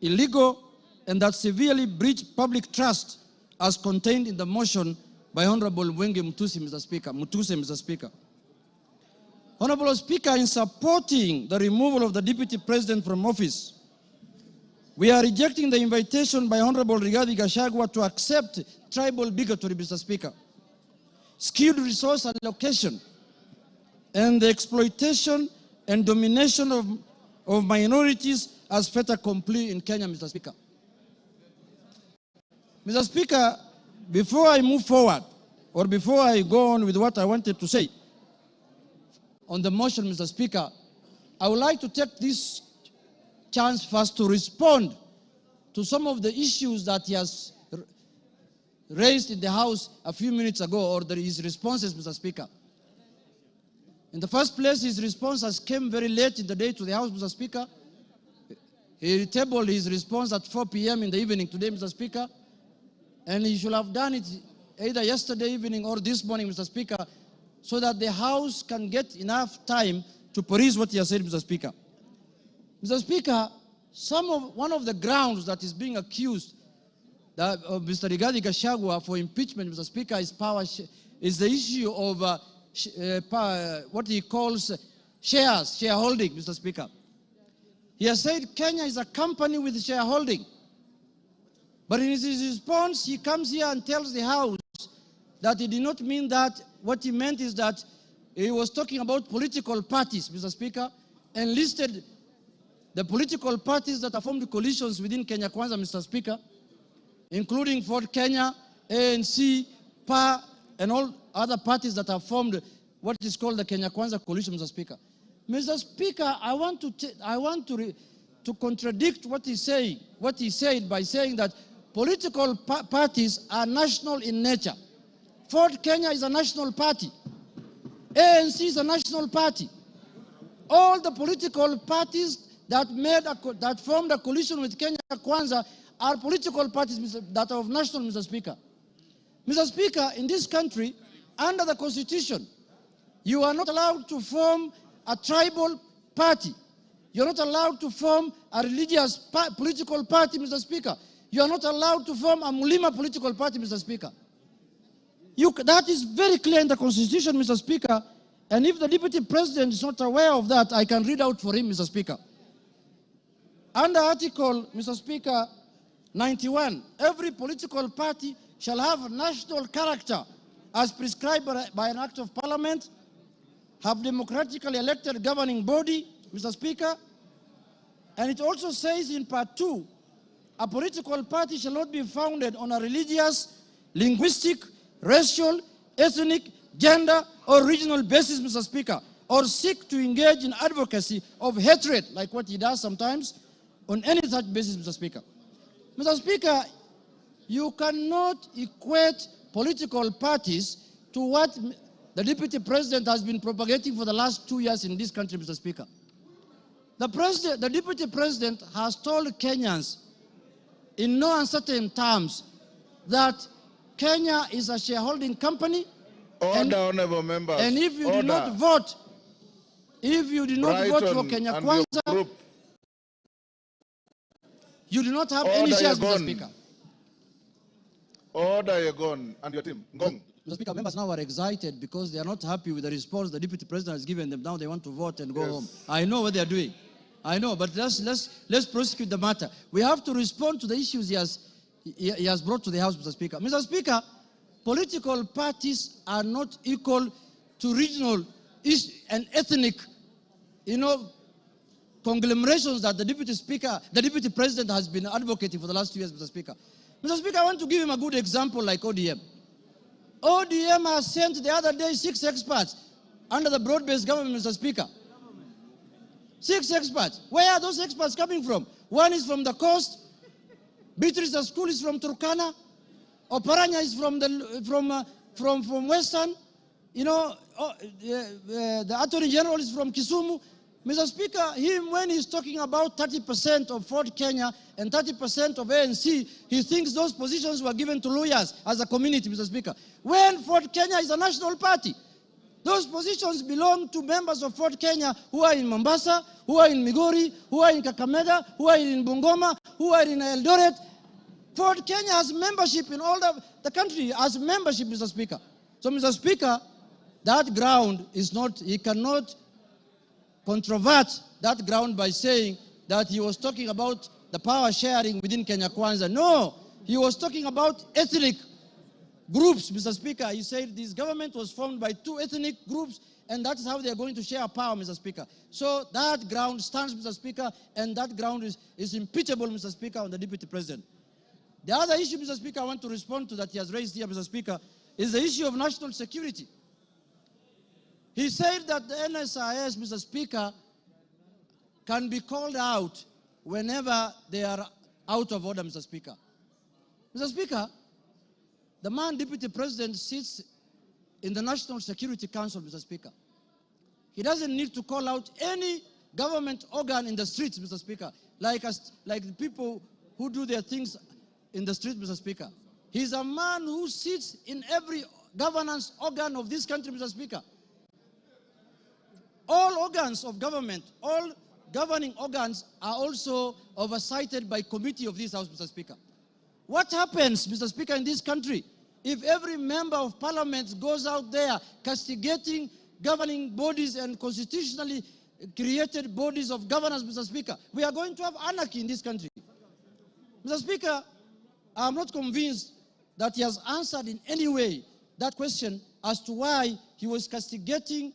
illegal, and that severely breach public trust as contained in the motion by Honorable Mwenge Mutuse, Mr. Speaker. Honorable Speaker, in supporting the removal of the Deputy President from office, we are rejecting the invitation by Honorable Rigathi Gachagua to accept tribal bigotry, Mr. Speaker, skewed resource allocation, and the exploitation and domination of minorities as fait accompli in Kenya, Mr. Speaker. Mr. Speaker, before I move forward, or before I go on with what I wanted to say on the motion, Mr. Speaker, I would like to take this chance first to respond to some of the issues that he has raised in the House a few minutes ago, or his responses, Mr. Speaker. In the first place, his responses came very late in the day to the House, Mr. Speaker. He tabled his response at 4 p.m. in the evening today, Mr. Speaker, and he should have done it either yesterday evening or this morning, Mr. Speaker, so that the House can get enough time to peruse what he has said, Mr. Speaker. Mr. Speaker, one of the grounds that is being accused of Mr. Rigathi Gachagua for impeachment, Mr. Speaker, is the issue of what he calls shareholding, Mr. Speaker. He has said Kenya is a company with shareholding. But in his response, he comes here and tells the House that he did not mean that. What he meant is that he was talking about political parties, Mr. Speaker, and listed the political parties that have formed coalitions within Kenya Kwanza, Mr. Speaker, including Ford Kenya, ANC, PA, and all other parties that have formed what is called the Kenya Kwanza coalition, Mr. Speaker. Mr. Speaker, I want to contradict what he said by saying that political parties are national in nature. Ford Kenya is a national party. ANC is a national party. All the political parties that formed a coalition with Kenya Kwanza are political parties that are of national, Mr. Speaker. Mr. Speaker, in this country, under the Constitution, you are not allowed to form a tribal party. You're not allowed to form a religious political party, Mr. Speaker. You are not allowed to form a Mulima political party, Mr. Speaker. That is very clear in the Constitution, Mr. Speaker. And if the Deputy President is not aware of that, I can read out for him, Mr. Speaker. Under Article, Mr. Speaker, 91, every political party shall have national character as prescribed by an act of parliament, have democratically elected governing body, Mr. Speaker. And it also says in Part 2, a political party shall not be founded on a religious, linguistic, racial, ethnic, gender, or regional basis, Mr. Speaker, or seek to engage in advocacy of hatred, like what he does sometimes, on any such basis, Mr. Speaker. Mr. Speaker, you cannot equate political parties to what the Deputy President has been propagating for the last 2 years in this country, Mr. Speaker. The Deputy President has told Kenyans in no uncertain terms that Kenya is a shareholding company. Order, honorable members. And if you do not vote, for Kenya Kwanza, you do not have any shares, Mr. Speaker. Order, Yegon, and your team. Gong. Mr. Speaker, members now are excited because they are not happy with the response the Deputy President has given them. Now they want to vote and go home. I know what they are doing. I know, but let's prosecute the matter. We have to respond to the issues he has brought to the House, Mr. Speaker. Mr. Speaker, political parties are not equal to regional and ethnic, conglomerations that the deputy president has been advocating for the last 2 years, Mr. Speaker. Mr. Speaker, I want to give him a good example like ODM. ODM has sent the other day 6 experts under the broad-based government, Mr. Speaker. 6 experts. Where are those experts coming from? One is from the coast. Beatrice School is from Turkana. Oparanya is from Western. You know, the Attorney General is from Kisumu. Mr. Speaker, when he's talking about 30% of Fort Kenya and 30% of ANC, he thinks those positions were given to lawyers as a community, Mr. Speaker. When Fort Kenya is a national party, those positions belong to members of Fort Kenya who are in Mombasa, who are in Migori, who are in Kakamega, who are in Bungoma, who are in Eldoret. Fort Kenya has membership in all the country, has membership, Mr. Speaker. So, Mr. Speaker, that ground is not, he cannot controvert that ground by saying that he was talking about the power sharing within Kenya Kwanza. No, he was talking about ethnic groups, Mr. Speaker. He said this government was formed by 2 ethnic groups, and that's how they are going to share power, Mr. Speaker. So that ground stands, Mr. Speaker, and that ground is impeachable, Mr. Speaker, on the deputy president. The other issue, Mr. Speaker, I want to respond to that he has raised here, Mr. Speaker, is the issue of national security. He said that the NSIS, Mr. Speaker, can be called out whenever they are out of order, Mr. Speaker. Mr. Speaker, the man deputy president sits in the National Security Council, Mr. Speaker. He doesn't need to call out any government organ in the streets, Mr. Speaker, like the people who do their things in the street, Mr. Speaker. He's a man who sits in every governance organ of this country, Mr. Speaker. All organs of government, all governing organs are also oversighted by committee of this House, Mr. Speaker. What happens, Mr. Speaker, in this country if every member of parliament goes out there castigating governing bodies and constitutionally created bodies of governance, Mr. Speaker? We are going to have anarchy in this country. Mr. Speaker, I am not convinced that he has answered in any way that question as to why he was castigating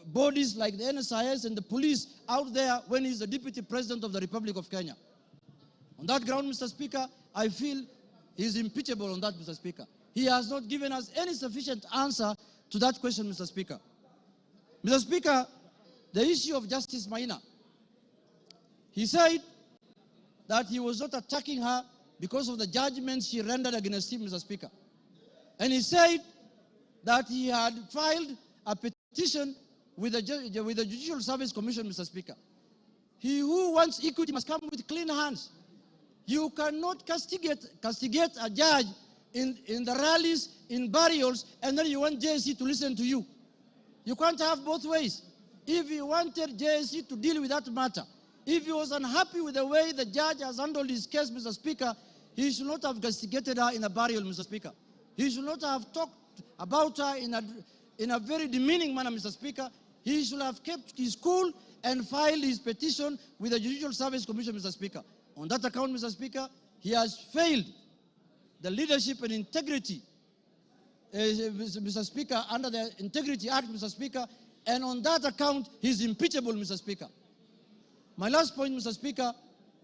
bodies like the NSIS and the police out there when he's the deputy president of the Republic of Kenya. On that ground, Mr. Speaker, I feel he's impeachable on that, Mr. Speaker. He has not given us any sufficient answer to that question, Mr. Speaker. Mr. Speaker, the issue of Justice Maina. He said that he was not attacking her because of the judgments she rendered against him, Mr. Speaker. And he said that he had filed a petition with the Judicial Service Commission, Mr. Speaker. He who wants equity must come with clean hands. You cannot castigate a judge in the rallies, in burials, and then you want JSC to listen to you. You can't have both ways. If he wanted JSC to deal with that matter, if he was unhappy with the way the judge has handled his case, Mr. Speaker, he should not have castigated her in a burial, Mr. Speaker. He should not have talked about her in a very demeaning manner, Mr. Speaker. He should have kept his cool and filed his petition with the Judicial Service Commission, Mr. Speaker. On that account, Mr. Speaker, he has failed the leadership and integrity, Mr. Speaker, under the Integrity Act, Mr. Speaker, and on that account, he's impeachable, Mr. Speaker. My last point, Mr. Speaker,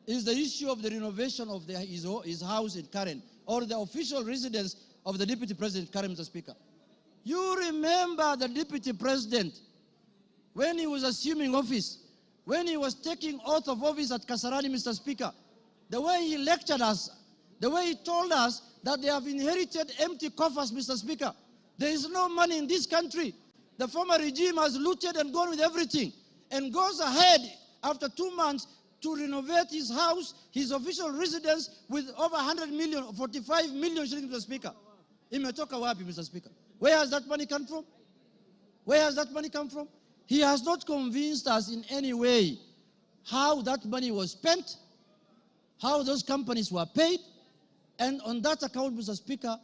is the issue of the renovation of his house in Karen, or the official residence of the Deputy President Karen, Mr. Speaker. You remember the Deputy President, when he was assuming office, when he was taking oath of office at Kasarani, Mr. Speaker, the way he lectured us, the way he told us that they have inherited empty coffers, Mr. Speaker. There is no money in this country. The former regime has looted and gone with everything, and goes ahead after 2 months to renovate his house, his official residence, with over 100 million, 45 million shillings, Mr. Speaker. Imetoka wapi, Mr. Speaker? Where has that money come from? Where has that money come from? He has not convinced us in any way how that money was spent, how those companies were paid, and on that account, Mr. Speaker,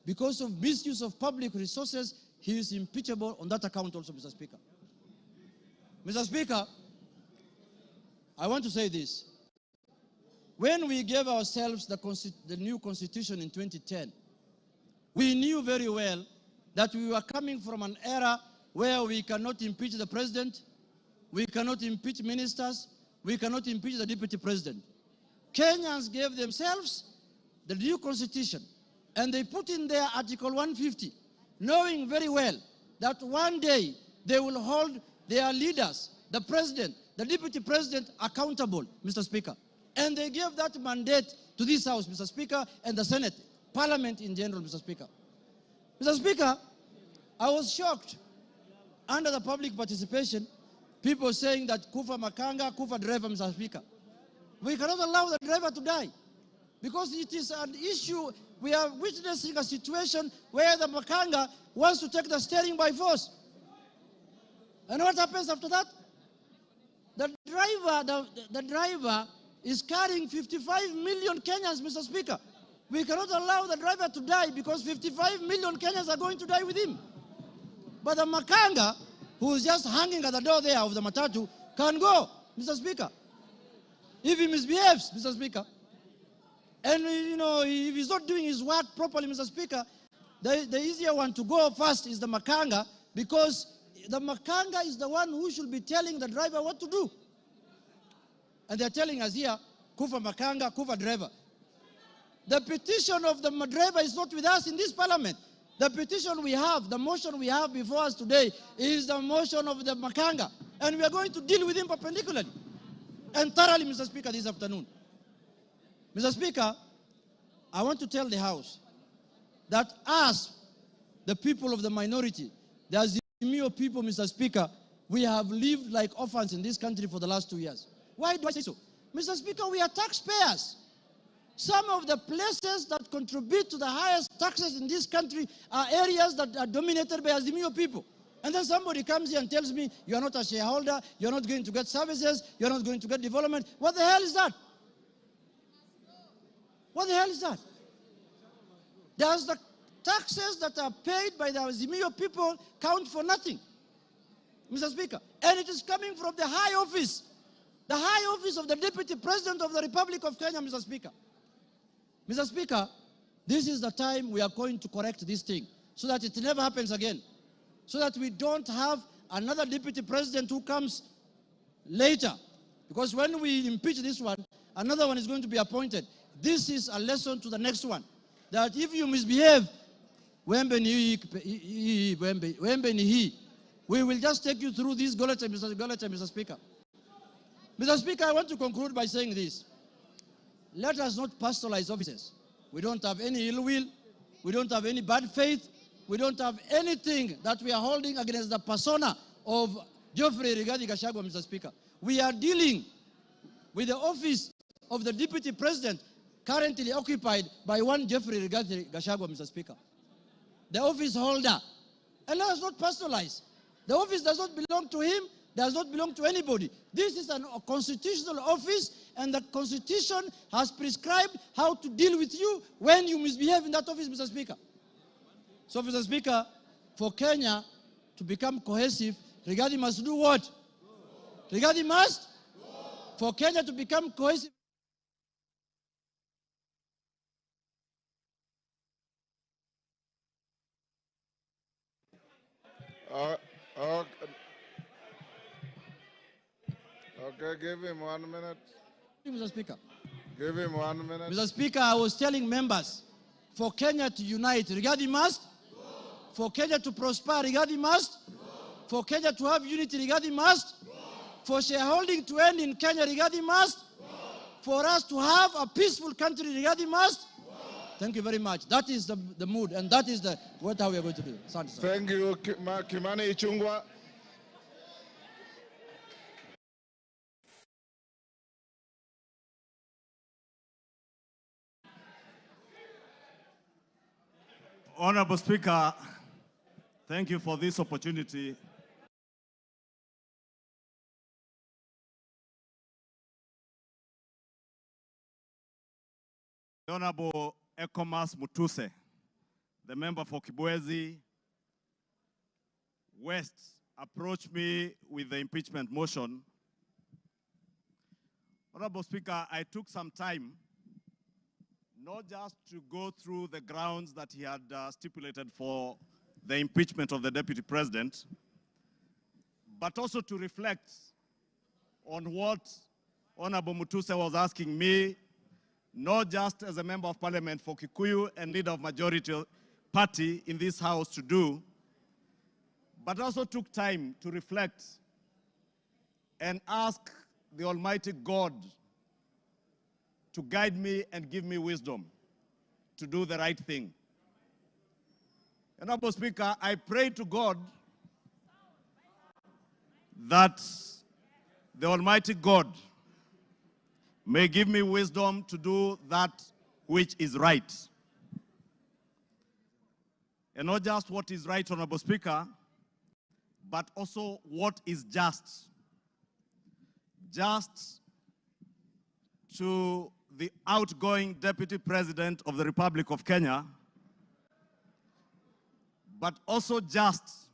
because of misuse of public resources, he is impeachable on that account also, Mr. Speaker. Mr. Speaker, I want to say this. When we gave ourselves the new constitution in 2010, we knew very well that we were coming from an era where we cannot impeach the president, we cannot impeach ministers, we cannot impeach the deputy president. Kenyans gave themselves the new constitution, and they put in there Article 150, knowing very well that one day they will hold their leaders, the president, the deputy president, accountable, Mr. Speaker. And they gave that mandate to this House, Mr. Speaker, and the Senate, Parliament in general, Mr. Speaker. Mr. Speaker, I was shocked under the public participation, people saying that Kufa Makanga, Kufa driver, Mr. Speaker. We cannot allow the driver to die because it is an issue. We are witnessing a situation where the Makanga wants to take the steering by force. And what happens after that? The driver is carrying 55 million Kenyans, Mr. Speaker. We cannot allow the driver to die because 55 million Kenyans are going to die with him. But the Makanga, who is just hanging at the door there of the matatu, can go, Mr. Speaker. If he misbehaves, Mr. Speaker, and if he's not doing his work properly, Mr. Speaker, the easier one to go first is the Makanga, because the Makanga is the one who should be telling the driver what to do. And they're telling us here, Kufa Makanga, Kufa driver. The petition of the driver is not with us in this parliament. The petition we have, the motion we have before us today is the motion of the Makanga. And we are going to deal with him perpendicularly and thoroughly, Mr. Speaker, this afternoon. Mr. Speaker, I want to tell the House that us, the people of the minority, the Azimio people, Mr. Speaker, we have lived like orphans in this country for the last 2 years. Why do I say so? Mr. Speaker, we are taxpayers. Some of the places that contribute to the highest taxes in this country are areas that are dominated by Azimio people. And then somebody comes here and tells me, you are not a shareholder, you're not going to get services, you're not going to get development. What the hell is that? What the hell is that? Does the taxes that are paid by the Azimio people count for nothing, Mr. Speaker? And it is coming from the high office of the Deputy President of the Republic of Kenya, Mr. Speaker. Mr. Speaker, this is the time we are going to correct this thing so that it never happens again, so that we don't have another Deputy President who comes later. Because when we impeach this one, another one is going to be appointed. This is a lesson to the next one, that if you misbehave, we will just take you through this Goleta, Mr. Speaker. Mr. Speaker, I want to conclude by saying this. Let us not pastoralize offices. We don't have any ill will. We don't have any bad faith. We don't have anything that we are holding against the persona of Geoffrey Rigathi Gachagua, Mr. Speaker. We are dealing with the office of the Deputy President currently occupied by one Geoffrey Rigathi Gachagua, Mr. Speaker. The office holder. And let us not pastoralize. The office does not belong to him, does not belong to anybody. This is a constitutional office, and the Constitution has prescribed how to deal with you when you misbehave in that office, Mr. Speaker. So, Mr. Speaker, for Kenya to become cohesive, Rigathi must do what? Rigathi must? For Kenya to become cohesive, Okay, give him 1 minute. Mr. Speaker. Give him 1 minute. Mr. Speaker, I was telling members, for Kenya to unite, Rigathi must. For Kenya to prosper, Rigathi must. For Kenya to have unity, Rigathi must. For shareholding to end in Kenya, Rigathi must. For us to have a peaceful country, Rigathi must. Thank you very much. That is the mood, and that is what we are going to do. Thank you, Kimani Ichung'wah. Honorable Speaker, thank you for this opportunity. Honorable Ekomas Mutuse, the member for Kibwezi West, approached me with the impeachment motion. Honorable Speaker, I took some time not just to go through the grounds that he had stipulated for the impeachment of the Deputy President, but also to reflect on what Honorable Mutuse was asking me, not just as a member of parliament for Kikuyu and leader of majority party in this house to do, but also took time to reflect and ask the Almighty God to guide me and give me wisdom to do the right thing. Honorable Speaker, I pray to God that the Almighty God may give me wisdom to do that which is right. And not just what is right, Honorable Speaker, but also what is just. Just to the outgoing Deputy President of the Republic of Kenya, but also just,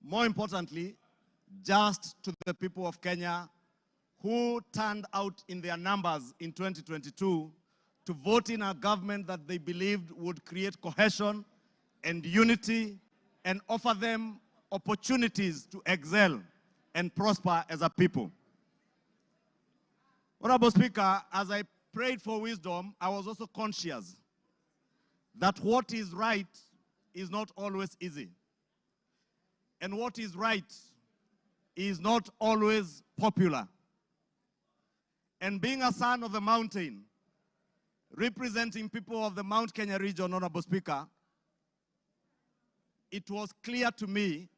more importantly, just to the people of Kenya who turned out in their numbers in 2022 to vote in a government that they believed would create cohesion and unity and offer them opportunities to excel and prosper as a people. Honorable Speaker, as I prayed for wisdom, I was also conscious that what is right is not always easy. And what is right is not always popular. And being a son of the mountain, representing people of the Mount Kenya region, Honorable Speaker, it was clear to me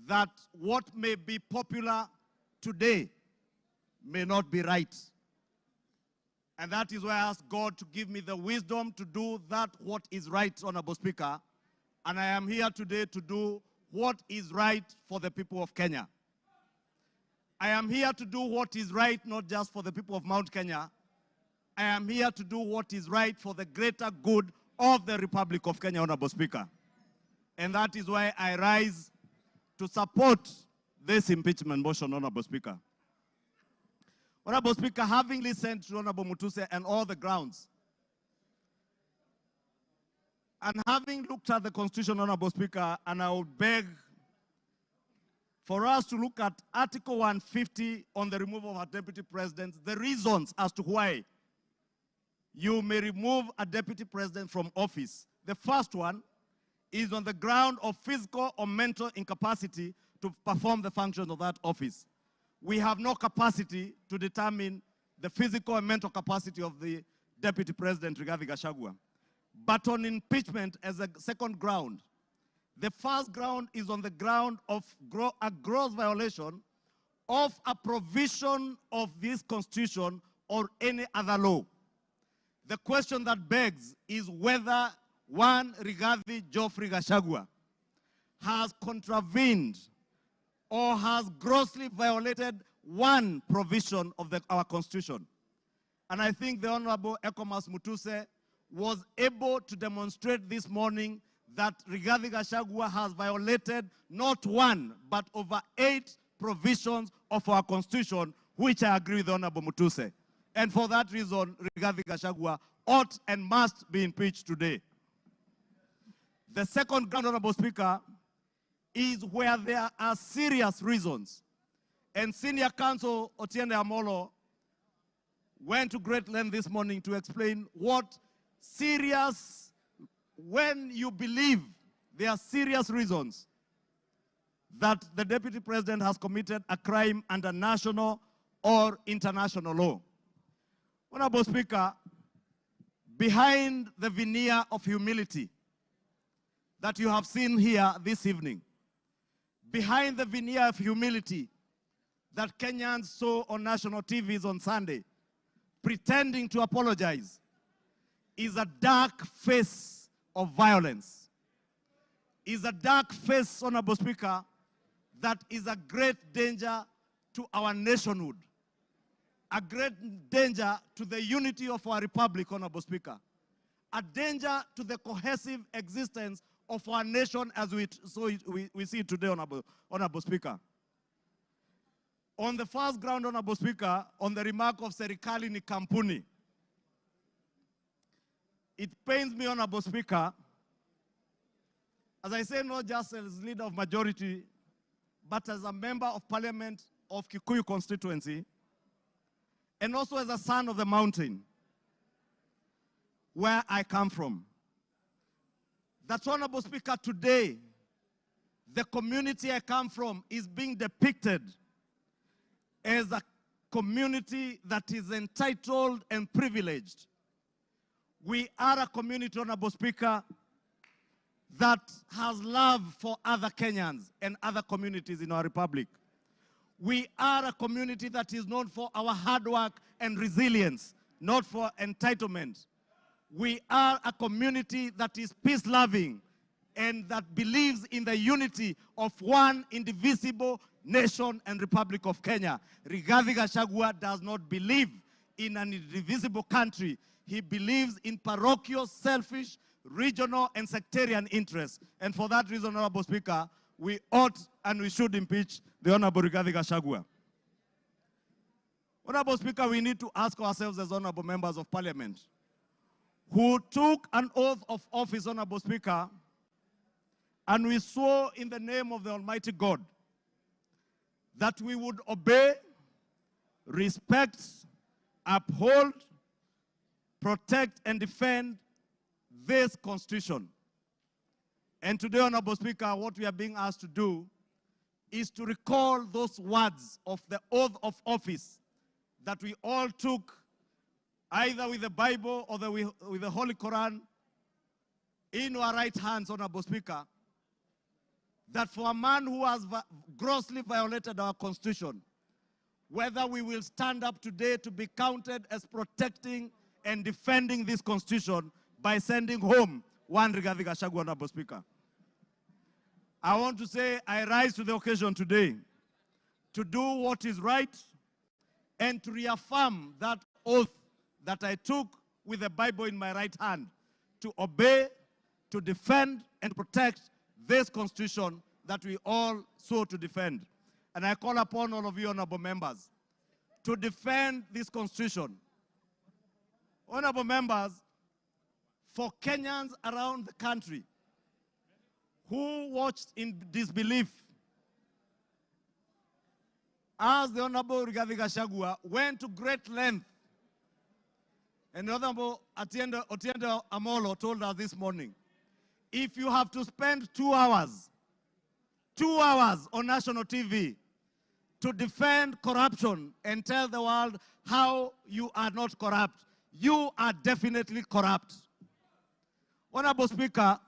that what may be popular today may not be right. And that is why I asked God to give me the wisdom to do that what is right, Honorable Speaker. And I am here today to do what is right for the people of Kenya. I am here to do what is right, not just for the people of Mount Kenya. I am here to do what is right for the greater good of the Republic of Kenya, Honorable Speaker. And that is why I rise to support this impeachment motion, Honorable Speaker. Honorable Speaker, having listened to Honorable Mutuse and all the grounds, and having looked at the Constitution, Honorable Speaker, and I would beg for us to look at Article 150 on the removal of our deputy presidents, the reasons as to why you may remove a deputy president from office. The first one is on the ground of physical or mental incapacity to perform the functions of that office. We have no capacity to determine the physical and mental capacity of the Deputy President, Rigathi Gachagua. But on impeachment as a second ground, the first ground is on the ground of a gross violation of a provision of this Constitution or any other law. The question that begs is whether one Rigathi Geoffrey Gachagua has contravened or has grossly violated one provision of our Constitution. And I think the Honorable Ekomas Mutuse was able to demonstrate this morning that Rigathi Gachagua has violated not one, but over 8 provisions of our Constitution, which I agree with the Honorable Mutuse. And for that reason, Rigathi Gachagua ought and must be impeached today. The second ground, Honorable Speaker, is where there are serious reasons. And Senior Counsel Otiende Amolo went to great length this morning to explain what serious, when you believe there are serious reasons that the Deputy President has committed a crime under national or international law. Honorable Speaker, behind the veneer of humility that you have seen here this evening, behind the veneer of humility that Kenyans saw on national TVs on Sunday, pretending to apologize, is a dark face of violence. Is a dark face, Honorable Speaker, that is a great danger to our nationhood, a great danger to the unity of our republic, Honorable Speaker, a danger to the cohesive existence of our nation as we see it today, Honorable Speaker. On the first ground, Honorable Speaker, on the remark of Serikali ni kampuni, it pains me, Honorable Speaker, as I say, not just as leader of majority, but as a member of parliament of Kikuyu constituency, and also as a son of the mountain, where I come from. That, Honorable Speaker, today, the community I come from is being depicted as a community that is entitled and privileged. We are a community, Honorable Speaker, that has love for other Kenyans and other communities in our republic. We are a community that is known for our hard work and resilience, not for entitlement. We are a community that is peace-loving and that believes in the unity of one indivisible nation and Republic of Kenya. Rigathi Gachagua does not believe in an indivisible country. He believes in parochial, selfish, regional, and sectarian interests. And for that reason, Honorable Speaker, we ought and we should impeach the Honorable Rigathi Gachagua. Honorable Speaker, we need to ask ourselves as Honorable Members of Parliament, who took an oath of office, Honorable Speaker, and we swore in the name of the Almighty God that we would obey, respect, uphold, protect, and defend this Constitution. And today, Honorable Speaker, what we are being asked to do is to recall those words of the oath of office that we all took either with the Bible or with the Holy Quran in our right hands, Honorable Speaker, that for a man who has grossly violated our Constitution, whether we will stand up today to be counted as protecting and defending this Constitution by sending home one Rigathi Gachagua, Honorable Speaker. I want to say I rise to the occasion today to do what is right and to reaffirm that oath that I took with the Bible in my right hand, to obey, to defend, and protect this Constitution that we all sought to defend. And I call upon all of you, honorable members, to defend this Constitution. Honorable members, for Kenyans around the country who watched in disbelief as the Honorable Rigathi Gachagua went to great length, and the Honorable Otiende Amolo told us this morning, if you have to spend 2 hours on national TV to defend corruption and tell the world how you are not corrupt, you are definitely corrupt. Honorable Speaker,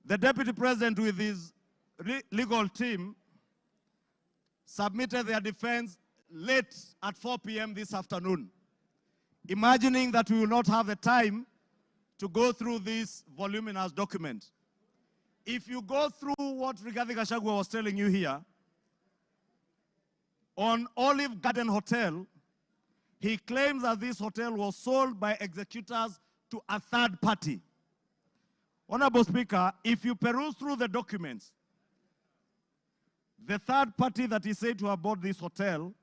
the Deputy President with his legal team submitted their defense late at 4 p.m. this afternoon, imagining that we will not have the time to go through this voluminous document. If you go through what Rigathi Gachagua was telling you here, on Olive Garden Hotel, he claims that this hotel was sold by executors to a third party. Honorable Speaker, if you peruse through the documents, the third party that is said to have bought this hotel,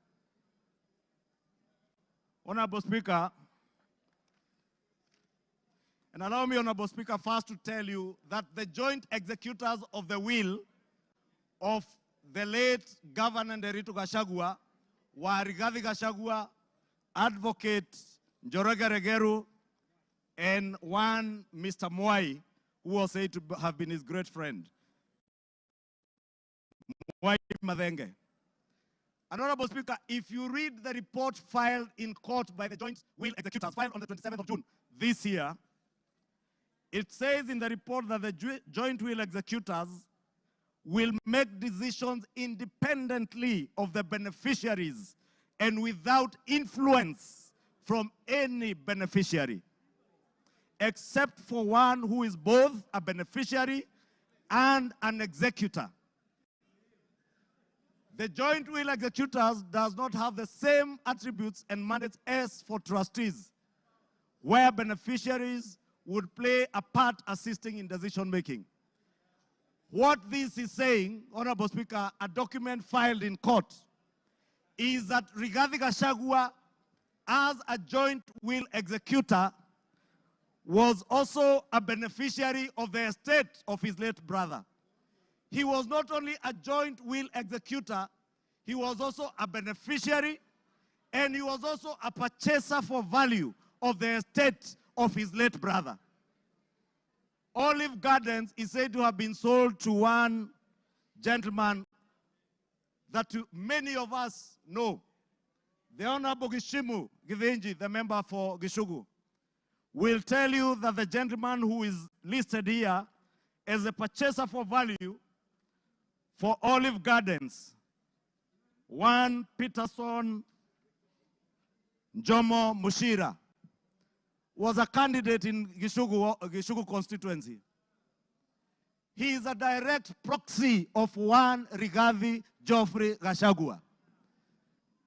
Honorable Speaker, and allow me, Honorable Speaker, first to tell you that the joint executors of the will of the late Governor Nderitu Gachagua were Rigathi Gachagua, Advocate Njoroge Regeru, and one Mr. Mwai, who was said to have been his great friend, Mwai Madenge. And Honorable Speaker, if you read the report filed in court by the joint will executors, filed on the 27th of June this year, it says in the report that the joint will executors will make decisions independently of the beneficiaries and without influence from any beneficiary, except for one who is both a beneficiary and an executor. The joint will executors does not have the same attributes and mandates as for trustees, where beneficiaries would play a part assisting in decision-making. What this is saying, Honorable Speaker, a document filed in court, is that Rigathi Gachagua, as a joint will executor, was also a beneficiary of the estate of his late brother. He was not only a joint will executor, he was also a beneficiary And he was also a purchaser for value of the estate of his late brother. Olive Gardens is said to have been sold to one gentleman that many of us know. The Honorable Gishimu Githinji, the member for Gishugu, will tell you that the gentleman who is listed here as a purchaser for value for Olive Gardens, one Peterson Jomo Mushira, was a candidate in Gishugu constituency. He is a direct proxy of one Rigathi Geoffrey Gachagua.